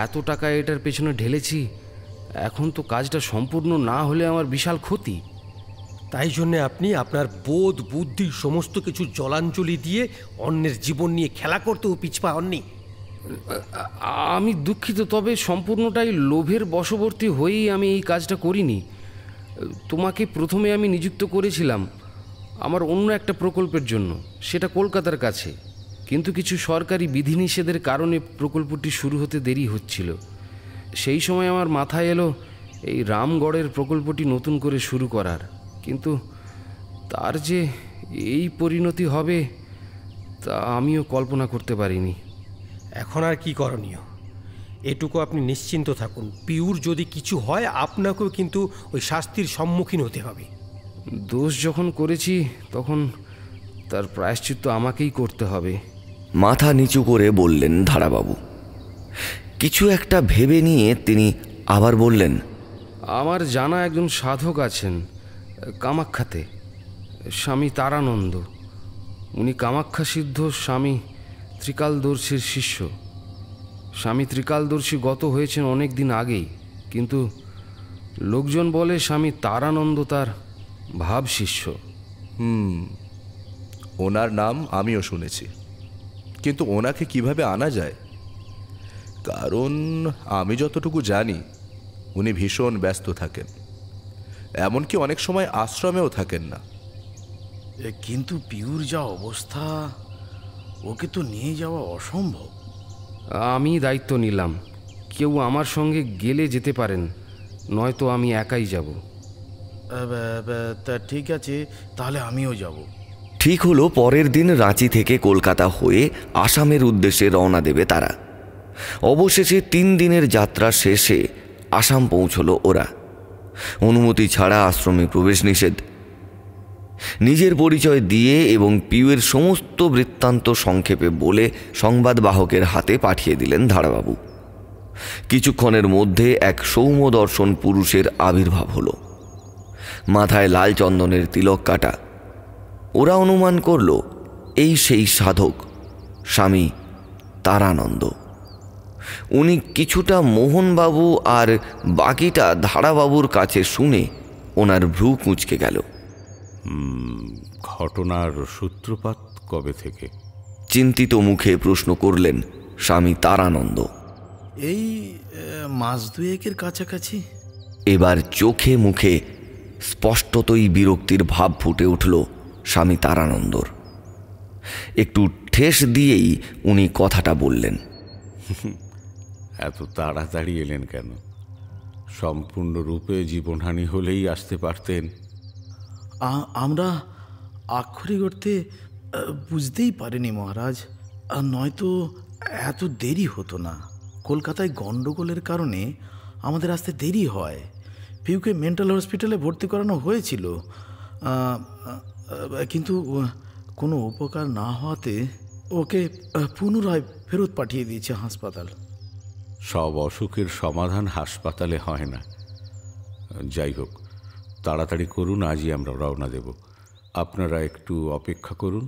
এত টাকা এটার পেছনে ঢেলেছি, এখন তো কাজটা সম্পূর্ণ না হলে আমার বিশাল ক্ষতি। তাই জন্যে আপনি আপনার বোধ বুদ্ধি সমস্ত কিছু জলাঞ্জলি দিয়ে অন্যের জীবন নিয়ে খেলা করতেও পিছপা হননি? আমি দুঃখিত, তবে সম্পূর্ণটাই লোভের বশবর্তী হয়েই আমি এই কাজটা করিনি। তোমাকে প্রথমে আমি নিযুক্ত করেছিলাম আমার অন্য একটা প্রকল্পের জন্য, সেটা কলকাতার কাছে, কিন্তু কিছু সরকারি বিধিনিষেধের কারণে প্রকল্পটি শুরু হতে দেরি হচ্ছিল। সেই সময় আমার মাথায় এলো এই রামগড়ের প্রকল্পটি নতুন করে শুরু করার, কিন্তু তার যে এই পরিণতি হবে তা আমিও কল্পনা করতে পারিনি। এখন আর কি করণীয়? এটুকু আপনি নিশ্চিন্ত থাকুন, পিউর যদি কিছু হয় আপনাকেও কিন্তু ওই শাস্তির সম্মুখীন হতে হবে। দোষ যখন করেছি তখন তার প্রায়শ্চিত্ত আমাকেই করতে হবে। মাথা নিচু করে বললেন ধারাবাবু। কিছু একটা ভেবে নিয়ে তিনি আবার বললেন, আমার জানা একজন সাধক আছেন কামাখ্যাতে, স্বামী তারানন্দ। উনি কামাখ্যা সিদ্ধ স্বামী ত্রিকালদর্শীর শিষ্য। স্বামী ত্রিকালদর্শী গত হয়েছেন অনেক দিন আগেই, কিন্তু লোকজন বলে স্বামী তারানন্দ তার ভাব শিষ্য। ওনার নাম আমিও শুনেছি, কিন্তু ওনাকে কিভাবে আনা যায়? কারণ আমি যতটুকু জানি উনি ভীষণ ব্যস্ত থাকেন, এমনকি অনেক সময় আশ্রমেও থাকেন না। কিন্তু পিউর যা অবস্থা, ওকে তো নিয়ে যাওয়া অসম্ভব। আমি দায়িত্ব নিলাম, কেউ আমার সঙ্গে গেলে যেতে পারেন, নয়তো আমি একাই যাব। তা ঠিক আছে, তাহলে আমিও যাব। ঠিক হলো পরের দিন রাঁচি থেকে কলকাতা হয়ে আসামের উদ্দেশ্যে রওনা দেবে তারা। অবশেষে 3 দিনের যাত্রা শেষে আসাম পৌঁছল ওরা। অনুমতি ছাড়া আশ্রমে প্রবেশ নিষেধ। নিজের পরিচয় দিয়ে এবং পিউয়ের সমস্ত বৃত্তান্ত সংক্ষেপে বলে সংবাদবাহকের হাতে পাঠিয়ে দিলেন ধারাবাবু। কিছুক্ষণের মধ্যে এক সৌম্যদর্শন পুরুষের আবির্ভাব হলো। মাথায় লাল চন্দনের তিলক কাটা। ওরা অনুমান করল এই সেই সাধক স্বামী তারানন্দ। উনি কিছুটা মোহনবাবু আর বাকিটা ধারাবাবুর কাছে শুনে ওনার ভ্রু কুঁচকে গেল। ঘটনার সূত্রপাত কবে থেকে? চিন্তিত মুখে প্রশ্ন করলেন স্বামী তারানন্দ। এই মাস 2 কাছাকাছি। এবার চোখে মুখে স্পষ্টতই বিরক্তির ভাব ফুটে উঠল স্বামী তারানন্দর। একটু ঠেস দিয়েই উনি কথাটা বললেন। এত তাড়াতাড়ি এলেন কেন? সম্পূর্ণরূপে জীবনহানি হলেই আসতে পারতেন। আমরা আক্ষরিক অর্থে বুঝতেই পারিনি মহারাজ, আর নয়তো এত দেরি হতো না। কলকাতায় গন্ডগোলের কারণে আমাদের আসতে দেরি হয়। পিউকে মেন্টাল হসপিটালে ভর্তি করানো হয়েছিল, কিন্তু কোনো উপকার না হওয়াতে ওকে পুনরায় ফেরত পাঠিয়ে দিয়েছে হাসপাতাল। সব অসুখের সমাধান হাসপাতালে হয় না। যাই হোক, তাড়াতাড়ি করুন, আজই আমরা রওনা দেব। আপনারা একটু অপেক্ষা করুন,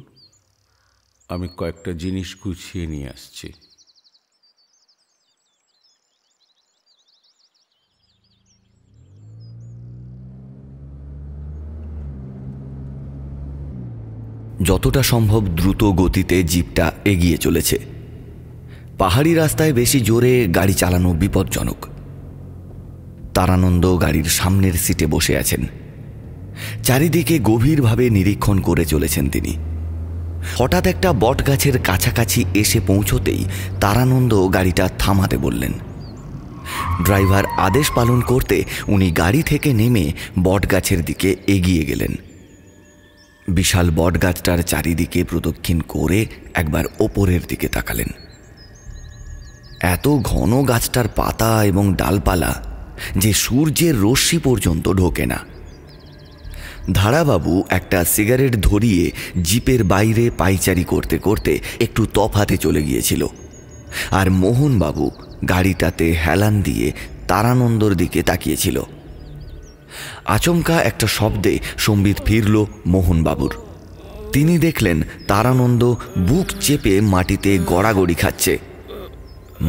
আমি কয়েকটা জিনিস গুছিয়ে নিয়ে আসছি। যতটা সম্ভব দ্রুত গতিতে জিপটা এগিয়ে চলেছে। পাহাড়ি রাস্তায় বেশি জোরে গাড়ি চালানো বিপজ্জনক। তারানন্দ গাড়ির সামনের সিটে বসে আছেন। চারিদিকে গভীরভাবে নিরীক্ষণ করে চলেছেন তিনি। হঠাৎ একটা বটগাছের কাছাকাছি এসে পৌঁছতেই তারানন্দ গাড়িটা থামাতে বললেন। ড্রাইভার আদেশ পালন করতে উনি গাড়ি থেকে নেমে বটগাছের দিকে এগিয়ে গেলেন। বিশাল বটগাছটার চারিদিকে প্রদক্ষিণ করে একবার ওপরের দিকে তাকালেন। এত ঘন গাছটার পাতা এবং ডালপালা যে সূর্যের রশ্মি পর্যন্ত ঢোকে না। ধারাবাবু একটা সিগারেট ধরিয়ে জিপের বাইরে পাইচারি করতে করতে একটু তফাতে চলে গিয়েছিল, আর মোহনবাবু গাড়িটাতে হেলান দিয়ে তারানন্দর দিকে তাকিয়েছিল। আচমকা একটা শব্দে সম্বিত ফিরল মোহনবাবুর। তিনি দেখলেন তারানন্দ বুক চেপে মাটিতে গড়াগড়ি খাচ্ছে।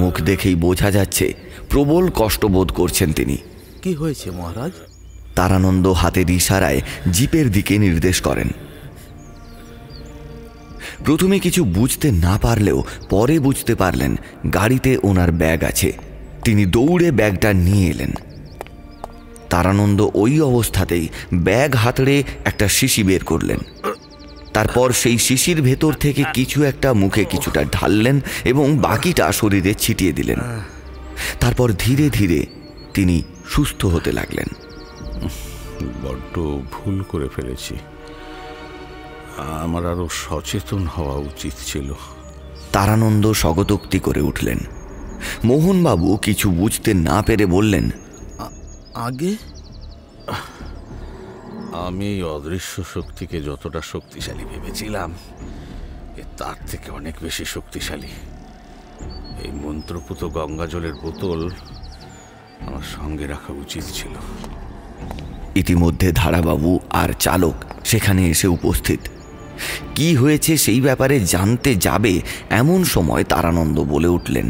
মুখ দেখেই বোঝা যাচ্ছে প্রবল কষ্টবোধ করছেন তিনি। কি হয়েছে মহারাজ? তারানন্দ হাতের ইশারায় জিপের দিকে নির্দেশ করেন। প্রথমে কিছু বুঝতে না পারলেও পরে বুঝতে পারলেন গাড়িতে ওনার ব্যাগ আছে। তিনি দৌড়ে ব্যাগটা নিয়ে এলেন। তারানন্দ ওই অবস্থাতেই ব্যাগ হাতড়ে একটা শিশি বের করলেন। তারপর সেই শিশির ভেতর থেকে কিছু একটা মুখে কিছুটা ঢাললেন এবং বাকিটা শরীরে ছিটিয়ে দিলেন। তারপর ধীরে ধীরে তিনি সুস্থ হতে লাগলেন। বড্ড ভুল করে ফেলেছি, আমার আরো সচেতন হওয়া উচিত ছিল। তারানন্দ স্বগতোক্তি করে উঠলেন। মোহনবাবু কিছু বুঝতে না পেরে বললেন, আগে আমি এই অদৃশ্য শক্তিকে যতটা শক্তিশালী ভেবেছিলাম তার থেকে অনেক বেশি শক্তিশালী। এই মন্ত্রপুত গঙ্গা জলের বোতল আমার সঙ্গে রাখা উচিত ছিল। ইতিমধ্যে ধারাবাবু আর চালক সেখানে এসে উপস্থিত। কি হয়েছে সেই ব্যাপারে জানতে যাবে এমন সময় তারানন্দ বলে উঠলেন,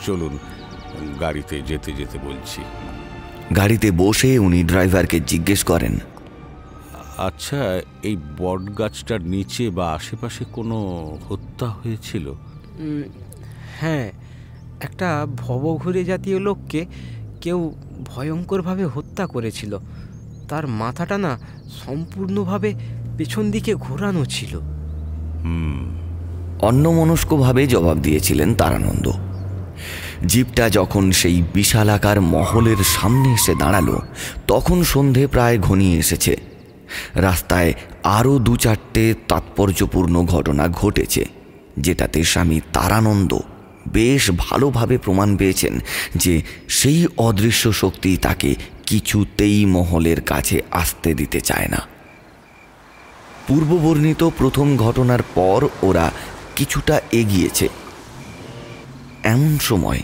চলুন, গাড়িতে যেতে যেতে বলছি। গাড়িতে বসে উনি ড্রাইভারকে জিজ্ঞেস করেন, আচ্ছা, এই বট গাছটার নিচে বা আশেপাশে কোনো হত্যা হয়েছিল? হ্যাঁ, একটা ভবঘুরে জাতীয় লোককে কেউ ভয়ঙ্করভাবে হত্যা করেছিল। তার মাথাটা না সম্পূর্ণভাবে পেছন দিকে ঘোরানো ছিল। অন্যমনস্কভাবে জবাব দিয়েছিলেন তারানন্দ। জিপটা যখন সেই বিশালাকার মহলের সামনে এসে দাঁড়ালো তখন সন্ধে প্রায় ঘনিয়ে এসেছে। রাস্তায় আরও 2-4টে তাৎপর্যপূর্ণ ঘটনা ঘটেছে, যেটাতে স্বামী তারানন্দ বেশ ভালোভাবে প্রমাণ পেয়েছেন যে সেই অদৃশ্য শক্তি তাকে কিছুতেই মহলের কাছে আসতে দিতে চায় না। পূর্ববর্ণিত প্রথম ঘটনার পর ওরা কিছুটা এগিয়েছে। এমন সময়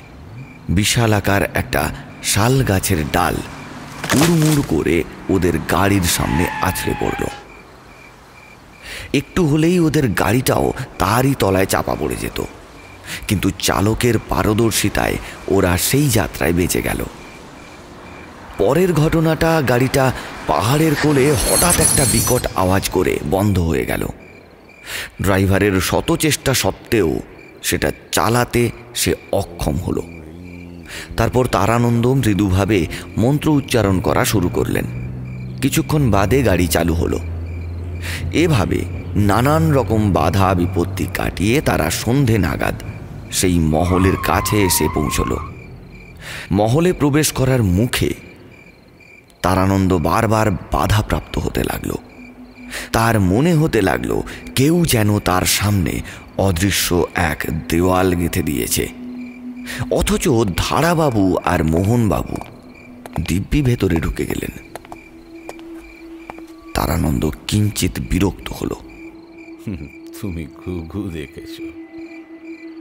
বিশালাকার একটা শাল গাছের ডাল উড়মুড় করে ওদের গাড়ির সামনে আছড়ে পড়ল। একটু হলেই ওদের গাড়িটাও তারই তলায় চাপা পড়ে যেত, কিন্তু চালকের পারদর্শিতায় ওরা সেই যাত্রায় বেঁচে গেল। পরের ঘটনাটা, গাড়িটা পাহাড়ের কোলে হঠাৎ একটা বিকট আওয়াজ করে বন্ধ হয়ে গেল। ড্রাইভারের শত চেষ্টা সত্ত্বেও সেটা চালাতে সে অক্ষম হলো। তারপর তারানন্দ মৃদুভাবে মন্ত্র উচ্চারণ করা শুরু করলেন। কিছুক্ষণ বাদে গাড়ি চালু হলো। এভাবে নানান রকম বাধা বিপত্তি কাটিয়ে তারা সন্ধে নাগাদ সেই মহলের কাছে এসে পৌঁছল। মহলে প্রবেশ করার মুখে তারানন্দ বারবার বাধাপ্রাপ্ত হতে লাগলো। তার মনে হতে লাগলো কেউ যেন তার সামনে অদৃশ্য এক দেওয়াল গেঁথে দিয়েছে, অথচ ধারাবাবু আর মোহনবাবু দিব্যি ভেতরে ঢুকে গেলেন। তারানন্দ কিঞ্চিত বিরক্ত হলো। তুমি ঘুঘু দেখেছ,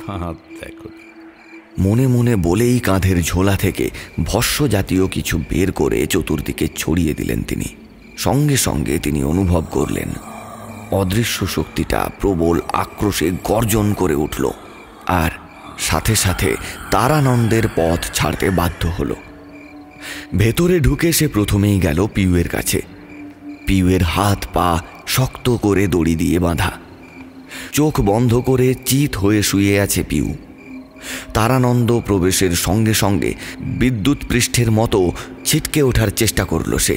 ফাঁদ দেখো। মনে মনে বলেই কাঁধের ঝোলা থেকে ভস্য জাতীয় কিছু বের করে চতুর্দিকে ছড়িয়ে দিলেন তিনি। সঙ্গে সঙ্গে তিনি অনুভব করলেন অদৃশ্য শক্তিটা প্রবল আক্রোশে গর্জন করে উঠল, আর সাথে সাথে তারানন্দের পথ ছাড়তে বাধ্য হল। ভেতরে ঢুকে সে প্রথমেই গেল পিউয়ের কাছে। পিউয়ের হাত পা শক্ত করে দড়ি দিয়ে বাঁধা, চোখ বন্ধ করে চিত হয়ে শুয়ে আছে পিউ। তারানন্দ প্রবেশের সঙ্গে সঙ্গে বিদ্যুৎ পৃষ্ঠের মতো ছিটকে ওঠার চেষ্টা করল সে।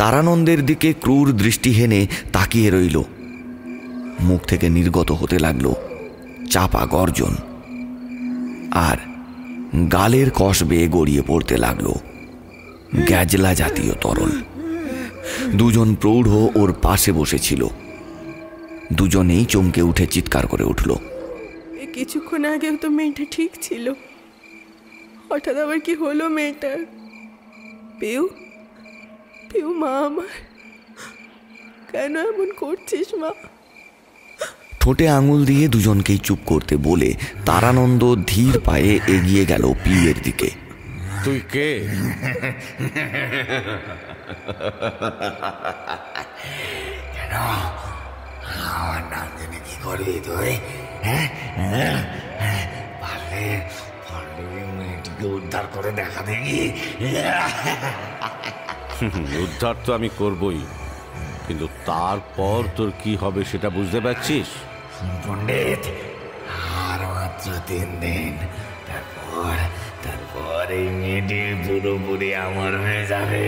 তারানন্দের দিকে ক্রূর দৃষ্টি হেনে তাকিয়ে রইল। মুখ থেকে নির্গত হতে লাগলো চাপা গর্জন, আর গালের কষ বেয়ে গড়িয়ে পড়তে লাগলো গ্যাজলা জাতীয় তরল। দুজন প্রৌঢ় ওর পাশে বসেছিল। দুজনেই চমকে উঠে চিৎকার করে উঠল। কিছুক্ষণ আগেও তো মেয়েটা ঠিক ছিল, হঠাৎ আবার কি হলো মেয়েটার? পিউ, পিউ মা আমার, কেন এমন করছিস মা? ঠোঁটে আঙুল দিয়ে দুজনকেই চুপ করতে বলে তারানন্দ ধীর পায়ে এগিয়ে গেল পিউয়ের দিকে। তুই কে? কেন আমার নাম জেনে কি করবি তুই? পারলে মেয়েটিকে উদ্ধার করে দেখা দেখি। উদ্ধার তো আমি করবই, কিন্তু তারপর তোর কি হবে সেটা বুঝতে পারছিস? পণ্ডিত, আর মাত্র 3 দিন, তারপর এই মেয়েটি পুরোপুরি আমার হয়ে যাবে।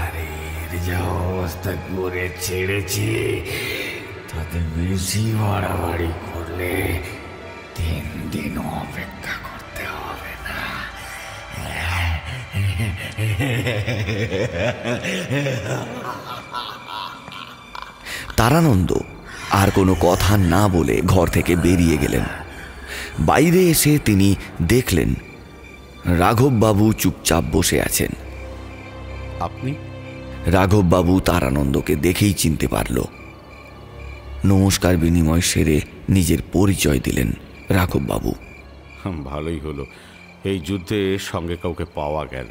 আর এর যা অবস্থা করে ছেড়েছি, তাতে বেশি বাড়াবাড়ি করলে 3 দিন অপেক্ষা করতে হবে না। তারানন্দ আর কোনো কথা না বলে ঘর থেকে বেরিয়ে গেলেন। বাইরে এসে তিনি দেখলেন রাঘববাবু চুপচাপ বসে আছেন। আপনি? রাঘববাবু তারানন্দকে দেখেই চিনতে পারল। নমস্কার বিনিময় সেরে নিজের পরিচয় দিলেন রাঘববাবু। ভালোই হলো, এই যুদ্ধে সঙ্গে কাউকে পাওয়া গেল।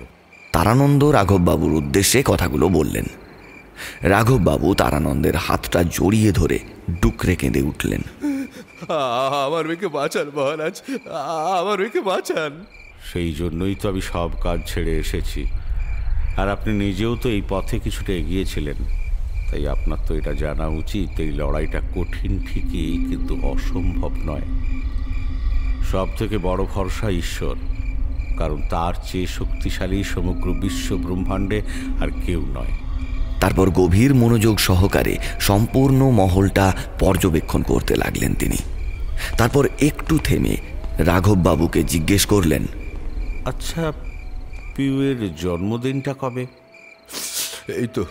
তারানন্দ রাঘববাবুর উদ্দেশ্যে কথাগুলো বললেন। রাঘববাবু তারানন্দের হাতটা জড়িয়ে ধরে ডুকরে কেঁদে উঠলেন। আমার মেয়েকে বাঁচান মহারাজ, আমার মেয়েকে বাঁচান। সেই জন্যই তো আমি সব কাজ ছেড়ে এসেছি। আর আপনি নিজেও তো এই পথে কিছুটা এগিয়েছিলেন, তাই আপনার তো এটা জানা উচিত এই লড়াইটা কঠিন ঠিকই, কিন্তু অসম্ভব নয়। সব থেকে বড় ভরসা ঈশ্বর, কারণ তার চেয়ে শক্তিশালী সমগ্র বিশ্ব ব্রহ্মাণ্ডে আর কেউ নয়। তারপর গভীর মনোযোগ সহকারে সম্পূর্ণ মহলটা পর্যবেক্ষণ করতে লাগলেন তিনি। তারপর একটু থেমে রাঘববাবুকে জিজ্ঞেস করলেন, আচ্ছা, পিউয়ের জন্মদিনটা কবে? এই তো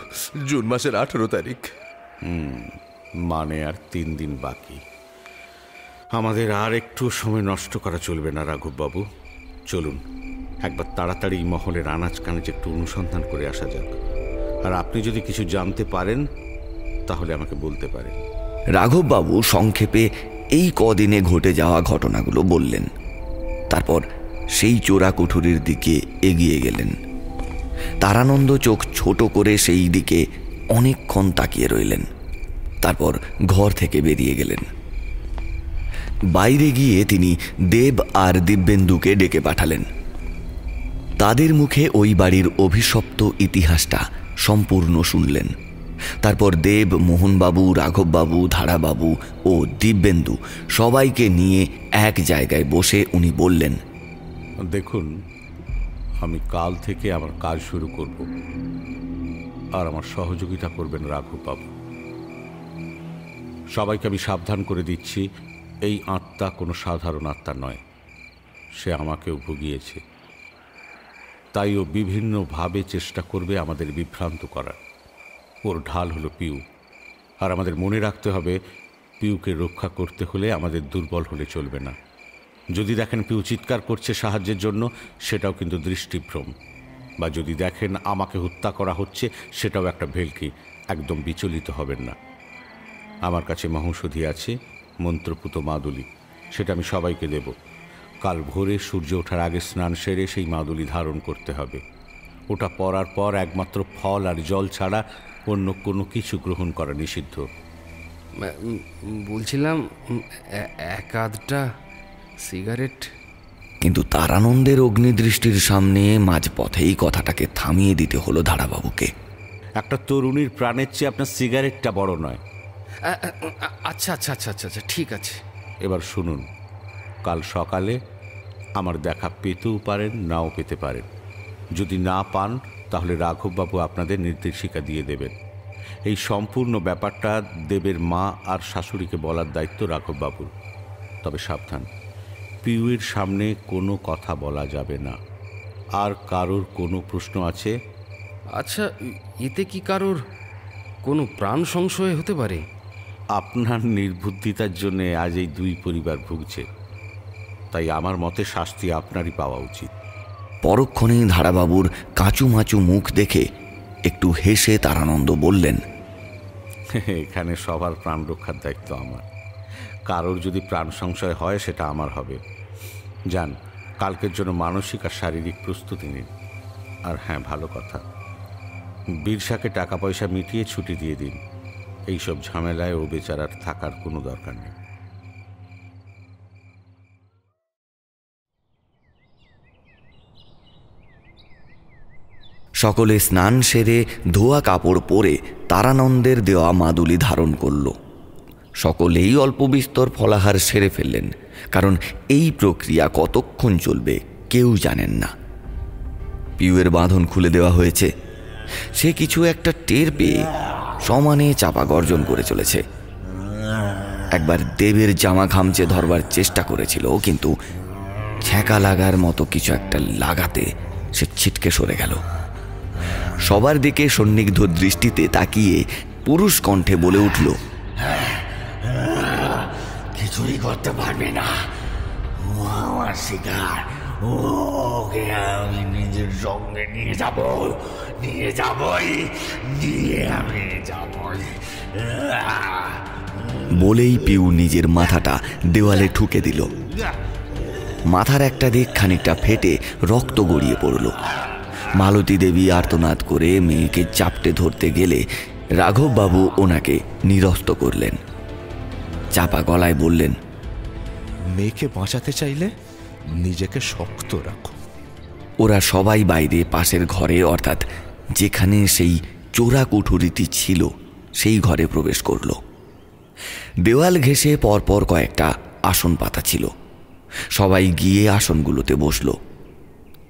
জুন মাসের 18 তারিখ। মানে আর 3 দিন বাকি। আমাদের আর একটু সময় নষ্ট করা চলবে না রাঘববাবু। চলুন একবার তাড়াতাড়ি মহলের আনাজ কানাজ একটু অনুসন্ধান করে আসা যাক। আর আপনি যদি কিছু জানতে পারেন তাহলে আমাকে বলতে পারেন। রাঘববাবু সংক্ষেপে এই কদিনে ঘটে যাওয়া ঘটনাগুলো বললেন। তারপর সেই চোরা কুঠুরির দিকে এগিয়ে গেলেন। তারানন্দ চোখ ছোট করে সেই দিকে অনেকক্ষণ তাকিয়ে রইলেন। তারপর ঘর থেকে বেরিয়ে গেলেন। বাইরে গিয়ে তিনি দেব আর দিব্যেন্দুকে ডেকে পাঠালেন। তাদের মুখে ওই বাড়ির অভিশপ্ত ইতিহাসটা সম্পূর্ণ শুনলেন। তারপর দেব, মোহনবাবু, রাঘববাবু, ধারাবাবু ও দিব্যেন্দু সবাইকে নিয়ে এক জায়গায় বসে উনি বললেন, দেখুন, আমি কাল থেকে আমার কাজ শুরু করব, আর আমার সহযোগিতা করবেন রাঘববাবু। সবাইকে আমি সাবধান করে দিচ্ছি, এই আত্মা কোনো সাধারণ আত্মা নয়। সে আমাকেও ভুগিয়েছে, তাই ও বিভিন্নভাবে চেষ্টা করবে আমাদের বিভ্রান্ত করার। ওর ঢাল হলো পিউ, আর আমাদের মনে রাখতে হবে পিউকে রক্ষা করতে হলে আমাদের দুর্বল হলে চলবে না। যদি দেখেন পিউ চিৎকার করছে সাহায্যের জন্য, সেটাও কিন্তু দৃষ্টিভ্রম। বা যদি দেখেন আমাকে হত্যা করা হচ্ছে, সেটাও একটা ভেলকি। একদম বিচলিত হবেন না। আমার কাছে মহৌষধি আছে, মন্ত্রপুত মাদুলি, সেটা আমি সবাইকে দেব। কাল ভোরে সূর্য ওঠার আগে স্নান সেরে সেই মাদুলি ধারণ করতে হবে। ওটা পরার পর একমাত্র ফল আর জল ছাড়া অন্য কোনো কিছু গ্রহণ করা নিষিদ্ধ। বলছিলাম, এক আধটা সিগারেট। কিন্তু তারানন্দের অগ্নিদৃষ্টির সামনে মাঝপথেই কথাটাকে থামিয়ে দিতে হলো ধারাবাবুকে। একটা তরুণীর প্রাণের চেয়ে আপনার সিগারেটটা বড় নয়। আচ্ছা আচ্ছা আচ্ছা আচ্ছা আচ্ছা, ঠিক আছে। এবার শুনুন, কাল সকালে আমার দেখা পেতেও পারেন, নাও পেতে পারেন। যদি না পান তাহলে রাঘববাবু আপনাদের নির্দেশিকা দিয়ে দেবেন। এই সম্পূর্ণ ব্যাপারটা দেবের মা আর শাশুড়িকে বলার দায়িত্ব রাঘববাবুর। তবে সাবধান, পিউয়ের সামনে কোনো কথা বলা যাবে না। আর কারোর কোনো প্রশ্ন আছে? আচ্ছা, এতে কি কারোর কোনো প্রাণ সংশয় হতে পারে? আপনার নির্বুদ্ধিতার জন্যে আজ এই দুই পরিবার ভুগছে, তাই আমার মতে শাস্তি আপনারই পাওয়া উচিত। পরক্ষণেই ধারাবাবুর কাঁচুমাচু মুখ দেখে একটু হেসে তারানন্দ বললেন, এখানে সবার প্রাণ রক্ষার দায়িত্ব আমার। কারোর যদি প্রাণ সংশয় হয় সেটা আমার হবে। যান, কালকের জন্য মানসিক আর শারীরিক প্রস্তুতি নিন। আর হ্যাঁ, ভালো কথা, বীরসাকে টাকা পয়সা মিটিয়ে ছুটি দিয়ে দিন। এইসব ঝামেলায় ও বেচারার থাকার কোনো দরকার নেই। সকলে স্নান সেরে ধোয়া কাপড় পরে তারানন্দের দেওয়া মাদুলি ধারণ করল। সকলেই অল্প বিস্তর ফলাহার সেরে ফেললেন, কারণ এই প্রক্রিয়া কতক্ষণ চলবে কেউ জানেন না। পিউয়ের বাঁধন খুলে দেওয়া হয়েছে। সে কিছু একটা টের পেয়ে সমানে চাপা গর্জন করে চলেছে। একবার দেবের জামা খামচে ধরবার চেষ্টা করেছিল, কিন্তু ছ্যাঁকা লাগার মতো কিছু একটা লাগাতে সে ছিটকে সরে গেল। সবার দিকে সন্নিগ্ধ দৃষ্টিতে তাকিয়ে পুরুষ কণ্ঠে বলে উঠল, কিছুই করতে পারবে না, ও আমার শিকার, ওকে আমি নিজের সঙ্গে নিয়ে যাবই, বলেই পিউ নিজের মাথাটা দেওয়ালে ঠুকে দিল। মাথার একটা দিক খানিকটা ফেটে রক্ত গড়িয়ে পড়ল। মালতী দেবী আর্তনাদ করে মেয়েকে চাপটে ধরতে গেলে রাঘববাবু ওনাকে নিরস্ত করলেন। চাপা গলায় বললেন, মেয়েকে বাঁচাতে চাইলে নিজেকে শক্ত রাখো। ওরা সবাই বাইরে পাশের ঘরে অর্থাৎ যেখানে সেই চোরা কুঠুরিটি ছিল সেই ঘরে প্রবেশ করল। দেওয়াল ঘেঁষে পরপর কয়েকটা আসন পাতা ছিল। সবাই গিয়ে আসনগুলোতে বসল।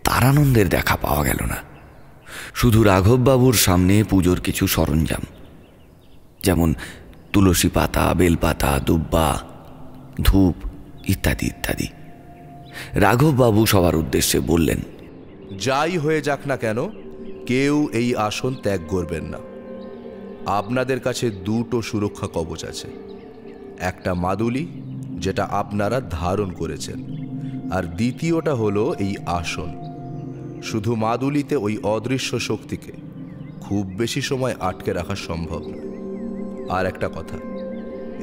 তারানন্দের দেখা পাওয়া গেল না। শুধু রাঘববাবুর সামনে পুজোর কিছু সরঞ্জাম, যেমন তুলসী পাতা, বেলপাতা, দুব্বা, ধূপ ইত্যাদি ইত্যাদি। রাঘববাবু সবার উদ্দেশ্যে বললেন, যাই হয়ে যাক না কেন, কেউ এই আসন ত্যাগ করবেন না। আপনাদের কাছে দুটো সুরক্ষা কবচ আছে। একটা মাদুলি, যেটা আপনারা ধারণ করেছেন, আর দ্বিতীয়টা হলো এই আসন। শুধু মাদুলিতে ওই অদৃশ্য শক্তিকে খুব বেশি সময় আটকে রাখা সম্ভব নয়। আর একটা কথা,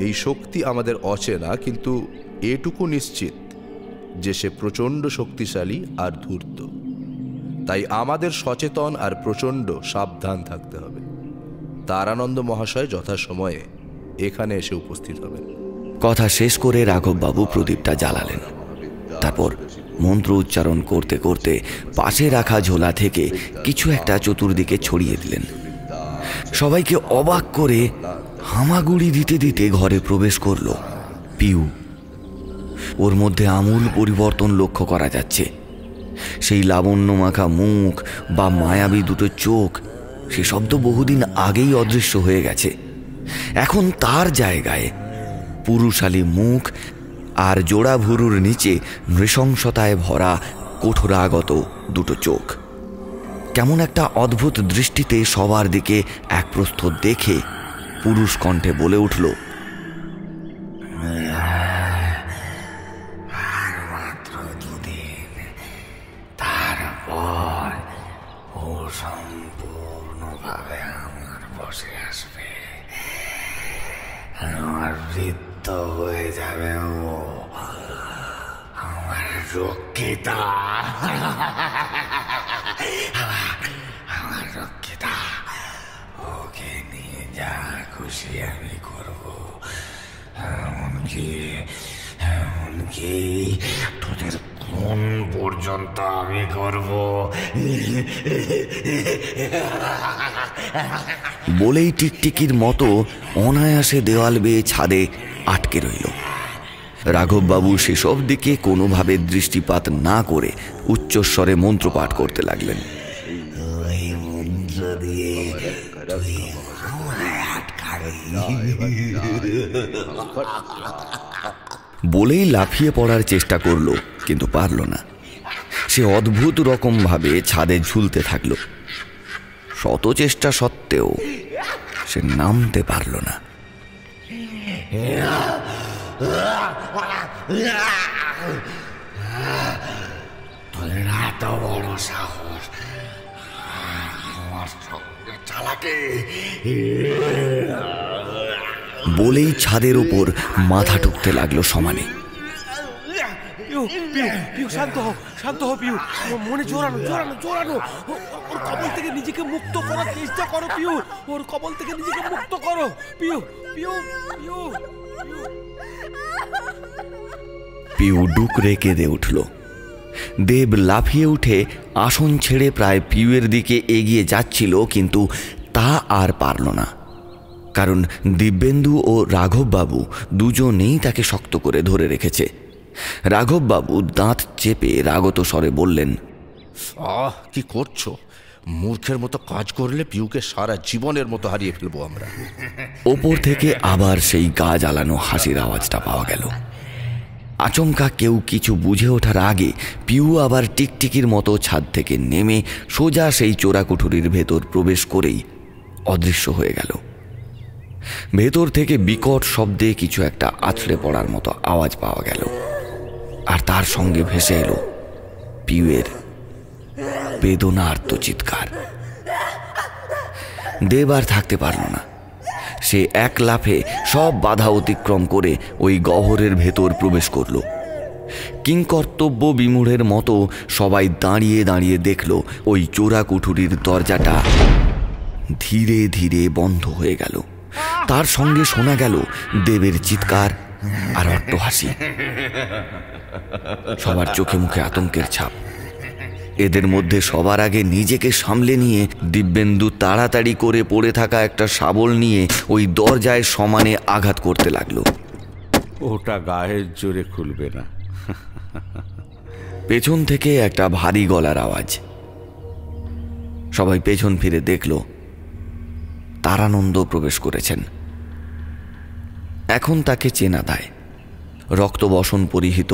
এই শক্তি আমাদের অচেনা, কিন্তু এটুকু নিশ্চিত যে সে প্রচণ্ড শক্তিশালী আর ধূর্ত। তাই আমাদের সচেতন আর প্রচণ্ড সাবধান থাকতে হবে। তারানন্দ মহাশয় যথাসময়ে এখানে এসে উপস্থিত হবেন। কথা শেষ করে রাঘববাবু প্রদীপটা জ্বালালেন। তারপর মন্ত্র উচ্চারণ করতে করতে পাশে রাখা ঝোলা থেকে কিছু একটা চতুর্দিকে ছড়িয়ে দিলেন। সবাইকে অবাক করে হামাগুড়ি দিতে দিতে ঘরে প্রবেশ করল পিউ। ওর মধ্যে আমূল পরিবর্তন লক্ষ্য করা যাচ্ছে। সেই লাবণ্যমাখা মুখ বা মায়াবী দুটো চোখ, সেসব তো বহুদিন আগেই অদৃশ্য হয়ে গেছে। এখন তার জায়গায় পুরুষালী মুখ আর জোড়া ভুরুর নিচে নৃশংসতায় ভরা কঠোরাগত দুটো চোখ। কেমন একটা অদ্ভুত দৃষ্টিতে সবার দিকে এক প্রস্থ দেখে পুরুষ কণ্ঠে বলে উঠল, মাত্র দুদিন, তারপর ও সম্পূর্ণভাবে আমার বসে আসবে। আমার বৃত্ত হয়ে যাবে ও, আমার রক্ষিতা, আমার রক্ষিতা। ওকে নিয়ে যা খুশি আমি করব, এমনকি তোদের কোন পর্যন্ত আমি করব। বলেই টিকটিকির মতো অনায়াসে দেওয়াল বেয়ে ছাদে আটকে রইল। রাঘববাবু সেসব দিকে কোনোভাবে দৃষ্টিপাত না করে উচ্চস্বরে মন্ত্রপাঠ করতে লাগলেন। ওই মন্ত্র দিয়ে তুই আমায় আটকাবি। বলেই লাফিয়ে পড়ার চেষ্টা করলো, কিন্তু পারল না। সে অদ্ভুত রকম ভাবে ছাদে ঝুলতে থাকলো। শত চেষ্টা সত্ত্বেও সে নামতে পারল না। তোদের এত বড় সাহস, আমার সঙ্গে চালাকি। বলেই ছাদের ওপর মাথা ঠুকতে লাগলো সমানে। শান্ত হও, শান্ত হও পিউ। মনে জোরানো জোরানো জোরানো। ওর কবল থেকে নিজেকে মুক্ত করার চেষ্টা করো পিউ। ওর কবল থেকে নিজেকে মুক্ত করো পিউ, পিউ, পিউ। পিউ ডুকরে কেঁদে উঠল। দেব লাফিয়ে উঠে আসন ছেড়ে প্রায় পিউয়ের দিকে এগিয়ে যাচ্ছিল, কিন্তু তা আর পারল না। কারণ দিব্যেন্দু ও রাঘববাবু দুজনেই তাকে শক্ত করে ধরে রেখেছে। রাঘববাবু দাঁত চেপে রাগত স্বরে বললেন, কি করছো? মূর্খের মতো কাজ করলে পিউকে সারা জীবনের মতো হারিয়ে ফেলবো আমরা। ওপর থেকে আবার সেই গা জ্বালানো হাসির আওয়াজটা পাওয়া গেল। আচমকা কেউ কিছু বুঝে ওঠার আগে পিউ আবার টিকটিকির মতো ছাদ থেকে নেমে সোজা সেই চোরাকুঠুরির ভেতর প্রবেশ করেই অদৃশ্য হয়ে গেল। ভেতর থেকে বিকট শব্দে কিছু একটা আছড়ে পড়ার মতো আওয়াজ পাওয়া গেল, আর তার সঙ্গে ভেসে এলো পিউয়ের বেদনার্ত চিৎকার। দেব আর থাকতে পারল না। সে এক লাফে সব বাধা অতিক্রম করে ওই গহ্বরের ভেতর প্রবেশ করল। কিংকর্তব্য বিমূঢ়ের মতো সবাই দাঁড়িয়ে দাঁড়িয়ে দেখল ওই চোরা কুঠুরির দরজাটা ধীরে ধীরে বন্ধ হয়ে গেল। তার সঙ্গে শোনা গেল দেবের চিৎকার আর অট্টহাসি। সবার চোখে মুখে আতঙ্কের ছাপ। এদের মধ্যে সবার আগে নিজেকে সামলে নিয়ে দিব্যেন্দু তাড়াতাড়ি করে পড়ে থাকা একটা শাবল নিয়ে ওই দরজায় সমানে আঘাত করতে লাগলো। ওটা গায়ের জোরে খুলবে না। পেছন থেকে একটা ভারী গলার আওয়াজ। সবাই পেছন ফিরে দেখল তারানন্দ প্রবেশ করেছেন। এখন তাকে চেনা দেয়। রক্তবসন পরিহিত,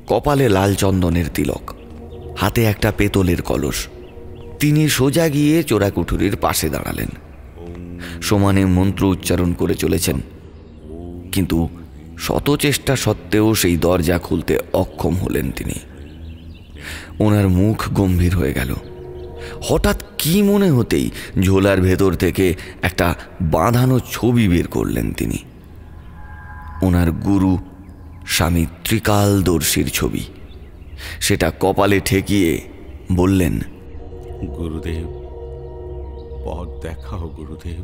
কপালে লাল চন্দনের তিলক, হাতে একটা পেতলের কলস। তিনি সোজা গিয়ে চোরাকুঠুরির পাশে দাঁড়ালেন। সমানে মন্ত্র উচ্চারণ করে চলেছেন, কিন্তু শত চেষ্টা সত্ত্বেও সেই দরজা খুলতে অক্ষম হলেন তিনি। ওনার মুখ গম্ভীর হয়ে গেল। হঠাৎ কি মনে হতেই ঝোলার ভেতর থেকে একটা বাঁধানো ছবি বের করলেন তিনি। ওনার গুরু স্বামী ত্রিকালদর্শীর ছবি। সেটা কপালে ঠেকিয়ে বললেন, গুরুদেব, পথ দেখাও গুরুদেব,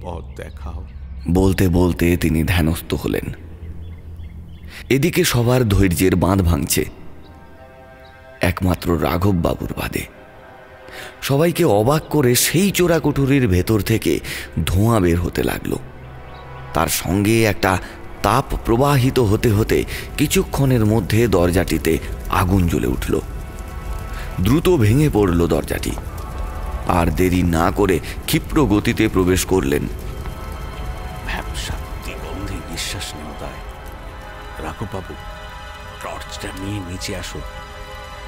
পথ দেখাও। বলতে বলতে তিনি ধ্যানস্থ হলেন। এদিকে সবার ধৈর্যের বাঁধ ভাঙছে, একমাত্র রাঘব বাবুর বাদে। সবাইকে অবাক করে সেই চোরাকুঠুরির ভেতর থেকে ধোঁয়া বের হতে লাগলো। তার সঙ্গে একটা তাপ প্রবাহিত হতে হতে কিছুক্ষণের মধ্যে দরজাটিতে আগুন জ্বলে উঠল। দ্রুত ভেঙে পড়ল দরজাটি। আর দেরি না করে ক্ষিপ্র গতিতে প্রবেশ করলেন। ব্যবসা দিগন্ধে নিঃশ্বাস নেওয়া দায়। রাঘববাবু, টর্চটা নিয়ে নিচে আসুন।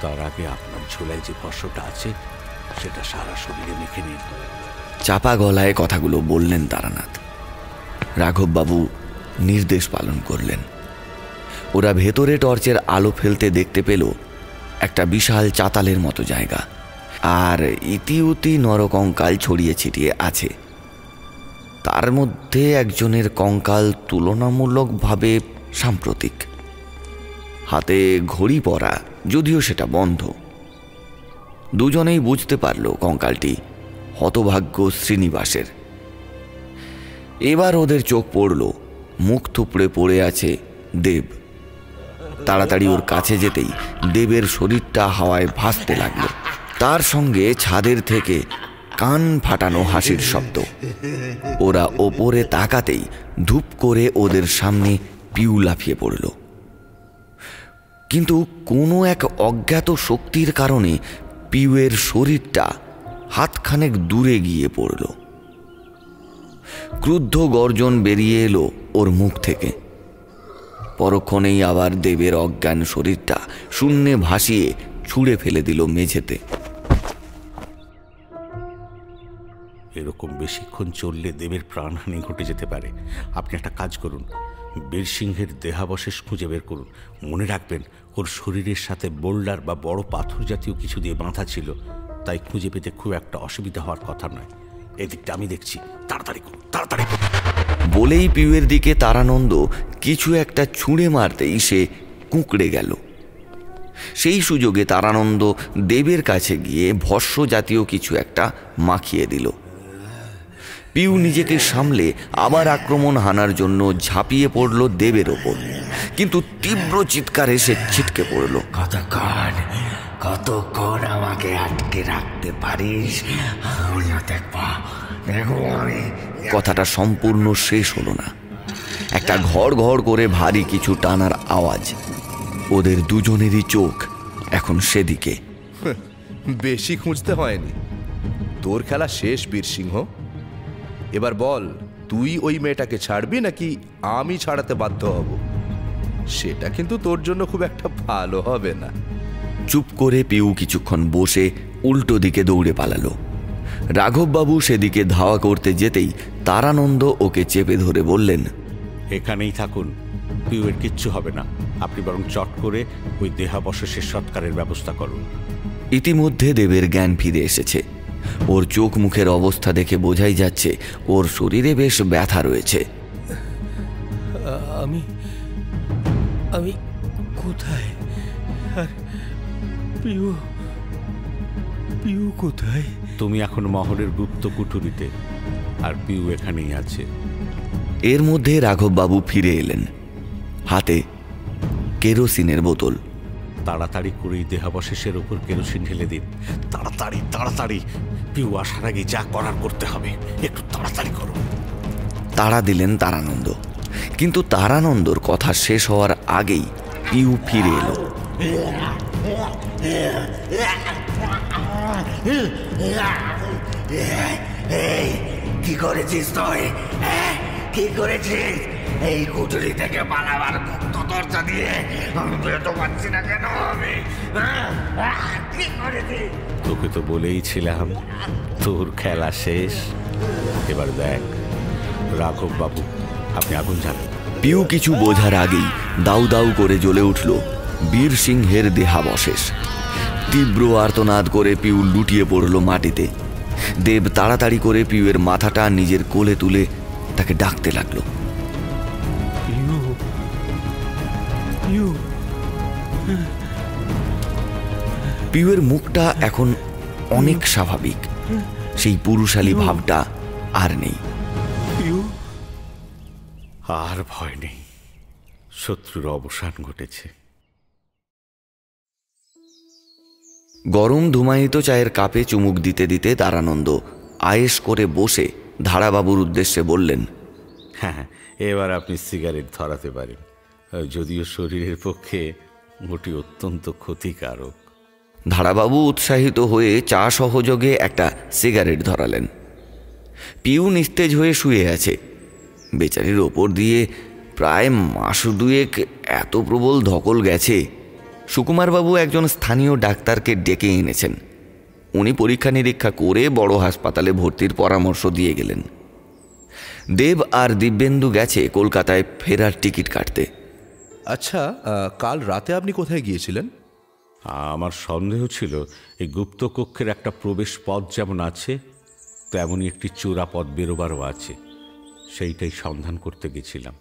তার আগে আপনার ঝোলায় যে ভস্মটা আছে সেটা সারা শরীরে মেখে নিন। চাপা গলায় কথাগুলো বললেন তারানাথ। রাঘববাবু নির্দেশ পালন করলেন। ওরা ভেতরে টর্চের আলো ফেলতে দেখতে পেল একটা বিশাল চাতালের মতো জায়গা, আর ইতিউতি নরকঙ্কাল ছড়িয়ে ছিটিয়ে আছে। তার মধ্যে একজনের কঙ্কাল তুলনামূলকভাবে সাম্প্রতিক, হাতে ঘড়ি পরা, যদিও সেটা বন্ধ। দুজনেই বুঝতে পারল কঙ্কালটি হতভাগ্য শ্রীনিবাসের। এবার ওদের চোখ পড়ল মুখ থুপড়ে পড়ে আছে দেব। তাড়াতাড়ি ওর কাছে যেতেই দেবের শরীরটা হাওয়ায় ভাসতে লাগলো। তার সঙ্গে ছাদের থেকে কান ফাটানো হাসির শব্দ। ওরা ওপরে তাকাতেই ধূপ করে ওদের সামনে পিউ লাফিয়ে পড়ল। কিন্তু কোনো এক অজ্ঞাত শক্তির কারণে পিউয়ের শরীরটা হাতখানেক দূরে গিয়ে পড়ল। ক্রুদ্ধ গর্জন বেরিয়ে এলো ওর মুখ থেকে। পরক্ষণেই আবার দেবের অজ্ঞান শরীরটা শূন্যে ভাসিয়ে ছুঁড়ে ফেলে দিল মেঝেতে। এরকম বেশিক্ষণ চললে দেবের প্রাণহানি ঘটে যেতে পারে। আপনি একটা কাজ করুন, বীরসিংহের দেহাবশেষ খুঁজে বের করুন। মনে রাখবেন, ওর শরীরের সাথে বোল্ডার বা বড় পাথর জাতীয় কিছু দিয়ে বাঁধা ছিল, তাই খুঁজে পেতে খুব একটা অসুবিধা হওয়ার কথা নয়। এদিকটা আমি দেখছি, তাড়াতাড়ি করুন, তাড়াতাড়ি করুন। বলেই পিউয়ের দিকে তারানন্দ কিছু একটা ছুঁড়ে মারতেই সে কুঁকড়ে গেল। সেই সুযোগে তারানন্দ দেবের কাছে গিয়ে ভস্য জাতীয় কিছু একটা মাখিয়ে দিল। পিউ নিজেকে সামলে আবার আক্রমণ হানার জন্য ঝাঁপিয়ে পড়ল দেবের ওপর, কিন্তু তীব্র চিৎকারে সে ছিটকে পড়ল। কতক্ষণ আমাকে আটকে রাখতে পারিস? কথাটা সম্পূর্ণ শেষ হলো না। একটা ঘড় ঘড় করে ভারী কিছু টানার আওয়াজ। ওদের দুজনেরই চোখ এখন সেদিকে। বেশি খুঁজতে হয়নি, তোর খেলা শেষ বীরসিংহ। এবার বল, তুই ওই মেয়েটাকে ছাড়বি নাকি আমি ছাড়াতে বাধ্য হব? সেটা কিন্তু তোর জন্য খুব একটা ভালো হবে না। চুপ করে পিউ কিছুক্ষণ বসে উল্টো দিকে দৌড়ে পালালো। রাঘববাবু সেদিকে ধাওয়া করতে যেতেই তারানন্দ ওকে চেপে ধরে বললেন, এখানেই থাকুন, পিউয়ের কিচ্ছু হবে না। আপনি বরং চট করে ওই দেহাবশেষের সৎকারের ব্যবস্থা করুন। ইতিমধ্যে দেবের জ্ঞান ফিরে এসেছে। ওর চোখ মুখের অবস্থা দেখে বোঝাই যাচ্ছে ওর শরীরে বেশ ব্যথা রয়েছে। আমি কোথায়? আর পিউ কোথায়? তুমি এখন মহলের গুপ্ত কুঠুরিতে, আর পিউ এখানেই আছে। এর মধ্যে রাঘববাবু ফিরে এলেন, হাতে কেরোসিনের বোতল। তাড়াতাড়ি করেই দেহাবশেষের ওপর কেরোসিন ঢেলে দিন। তাড়াতাড়ি তাড়াতাড়ি, পিউ আসার আগে যা করার করতে হবে, একটু তাড়াতাড়ি করো। তাড়া দিলেন তারানন্দ, কিন্তু তারানন্দর কথা শেষ হওয়ার আগেই পিউ ফিরে এলো। কি করেছিস তুই? কি করেছিস? এই কুটুরি থেকে পালাবার গুপ্ত দরজা দিয়ে আমি বেরোতে পারছি না কেন? আমি কি করেছি? তোকে তো বলেইছিলাম তোর খেলা শেষ। এবার দেখ রাঘব বাবু, আপনি আগুন জ্বালান। পিউ কিছু বোঝার আগেই দাউ দাউ করে জ্বলে উঠল বীর সিংহের দেহাবশেষ। তীব্র আর্তনাদ করে পিউ লুটিয়ে পড়ল মাটিতে। দেব তাড়াতাড়ি করে পিউয়ের মাথাটা নিজের কোলে তুলে তাকে ডাকতে লাগলো। পিউয়ের মুখটা এখন অনেক স্বাভাবিক, সেই পুরুষালী ভাবটা আর নেই। আর ভয় নেই, শত্রুর অবসান ঘটেছে। গরম ধুমায়িত চায়ের কাপে চুমুক দিতে দিতে তারানন্দ আয়েশ করে বসে ধারাবাবুর উদ্দেশ্যে বললেন, হ্যাঁ, এবার আপনি সিগারেট ধরাতে পারেন, যদিও শরীরের পক্ষে ওটি অত্যন্ত ক্ষতিকারক। ধারাবাবু উৎসাহিত হয়ে চা সহযোগে একটা সিগারেট ধরালেন। পিউ নিস্তেজ হয়ে শুয়ে আছে। বেচারির ওপর দিয়ে প্রায় মাস দুয়েক এত প্রবল ধকল গেছে। সুকুমারবাবু একজন স্থানীয় ডাক্তারকে ডেকে এনেছেন। উনি পরীক্ষা নিরীক্ষা করে বড় হাসপাতালে ভর্তির পরামর্শ দিয়ে গেলেন। দেব আর দিব্যেন্দু গেছে কলকাতায় ফেরার টিকিট কাটতে। আচ্ছা, কাল রাতে আপনি কোথায় গিয়েছিলেন? আমার সন্দেহ ছিল এই গুপ্ত কক্ষের একটা প্রবেশ পথ যেমন আছে, তেমনই একটি চোরা পথ বেরোবারও আছে। সেইটাই সন্ধান করতে গেছিলাম।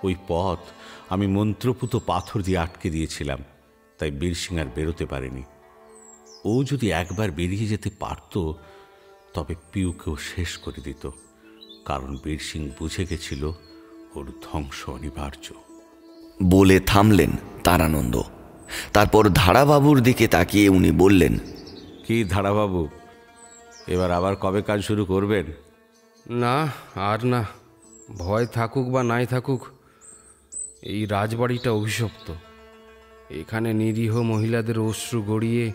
ওই পথ আমি মন্ত্রপুত পাথর দিয়ে আটকে দিয়েছিলাম, তাই বীরসিং আর বেরোতে পারেনি। ও যদি একবার বেরিয়ে যেতে পারত, তবে পিউকেও শেষ করে দিত, কারণ বীরসিং বুঝে গেছিল ওর ধ্বংস অনিবার্য। বলে থামলেন তারানন্দ। তারপর ধারাবাবুর দিকে তাকিয়ে উনি বললেন, কি ধারাবাবু, এবার আবার কবে কাজ শুরু করবেন? না, আর না। ভয় থাকুক বা নাই থাকুক, এই রাজবাড়িটা অভিশপ্ত। এখানে নিরীহ মহিলাদের অশ্রু গড়িয়ে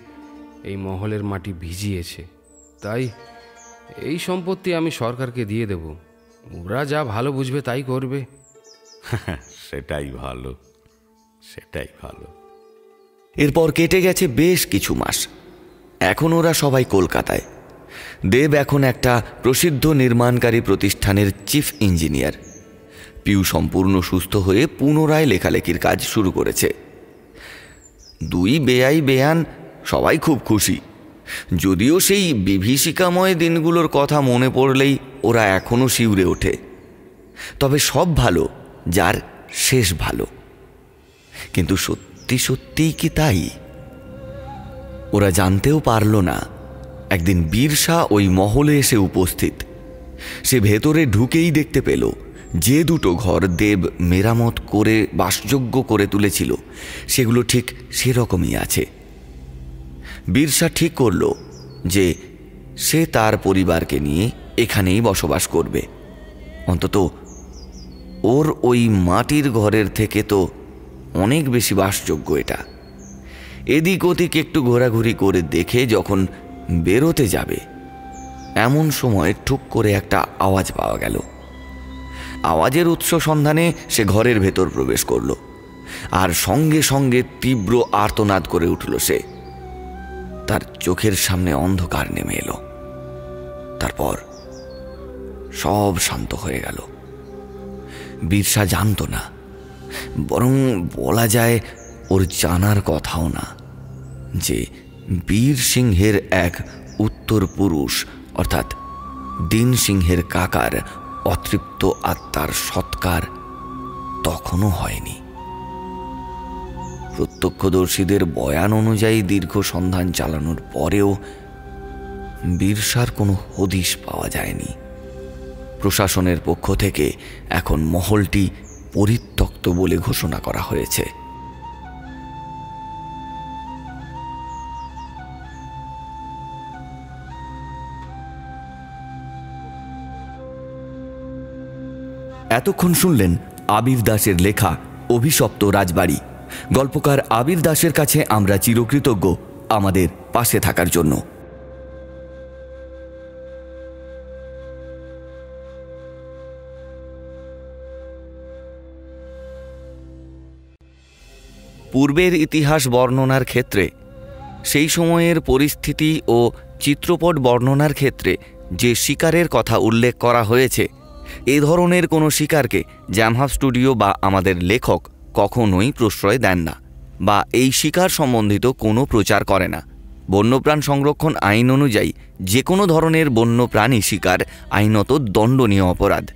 এই মহলের মাটি ভিজিয়েছে। তাই এই সম্পত্তি আমি সরকারকে দিয়ে দেব। ওরা যা ভালো বুঝবে তাই করবে। সেটাই ভালো, সেটাই ভালো। এরপর কেটে গেছে বেশ কিছু মাস। এখন ওরা সবাই কলকাতায়। দেব এখন একটা প্রসিদ্ধ নির্মাণকারী প্রতিষ্ঠানের চিফ ইঞ্জিনিয়ার। পিউ সম্পূর্ণ সুস্থ হয়ে পুনরায় লেখালেখির কাজ শুরু করেছে। দুই বেয়াই বেয়ান সবাই খুব খুশি, যদিও সেই বিভীষিকাময় দিনগুলোর কথা মনে পড়লেই ওরা এখনও শিউরে ওঠে। তবে সব ভালো যার শেষ ভালো। কিন্তু সত্যি সত্যিই কি তাই? ওরা জানতেও পারল না একদিন বীরসা ওই মহলে এসে উপস্থিত। সে ভেতরে ঢুকেই দেখতে পেল যে দুটো ঘর দেব মেরামত করে বাসযোগ্য করে তুলেছিল, সেগুলো ঠিক সেরকমই আছে। বীরসা ঠিক করল যে সে তার পরিবারকে নিয়ে এখানেই বসবাস করবে। অন্তত ওর ওই মাটির ঘরের থেকে তো অনেক বেশি বাসযোগ্য এটা। এদিক ওদিক একটু ঘোরাঘুরি করে দেখে যখন বেরোতে যাবে, এমন সময় ঠুক করে একটা আওয়াজ পাওয়া গেল। আওয়াজের উৎস সন্ধানে সে ঘরের ভেতর প্রবেশ করল, আর সঙ্গে সঙ্গে তীব্র আর্তনাদ করে উঠল সে। তার চোখের সামনে অন্ধকার নেমে এলো। তারপর সব শান্ত হয়ে গেল। বীরসা জানত না, বরং বলা যায় ওর জানার কথাও না, যে বীর সিংহের এক উত্তর পুরুষ অর্থাৎ দীন সিংহের কাকার অতৃপ্ত আত্মার সৎকার তখনও হয়নি। প্রত্যক্ষদর্শীদের বয়ান অনুযায়ী দীর্ঘ সন্ধান চালানোর পরেও বীরসার কোনো হদিশ পাওয়া যায়নি। প্রশাসনের পক্ষ থেকে এখন মহলটি পরিত্যক্ত বলে ঘোষণা করা হয়েছে। এতক্ষণ শুনলেন আবির দাসের লেখা অভিশপ্ত রাজবাড়ি। গল্পকার আবির দাসের কাছে আমরা চিরকৃতজ্ঞ আমাদের পাশে থাকার জন্য। পূর্বের ইতিহাস বর্ণনার ক্ষেত্রে, সেই সময়ের পরিস্থিতি ও চিত্রপট বর্ণনার ক্ষেত্রে যে শিকারের কথা উল্লেখ করা হয়েছে, এ ধরনের কোনো শিকারকে জ্যামহাব স্টুডিও বা আমাদের লেখক কখনোই প্রশ্রয় দেন না বা এই শিকার সম্বন্ধিত কোনো প্রচার করে না। বন্যপ্রাণ সংরক্ষণ আইন অনুযায়ী যে কোনো ধরনের বন্যপ্রাণী শিকার আইনত দণ্ডনীয় অপরাধ।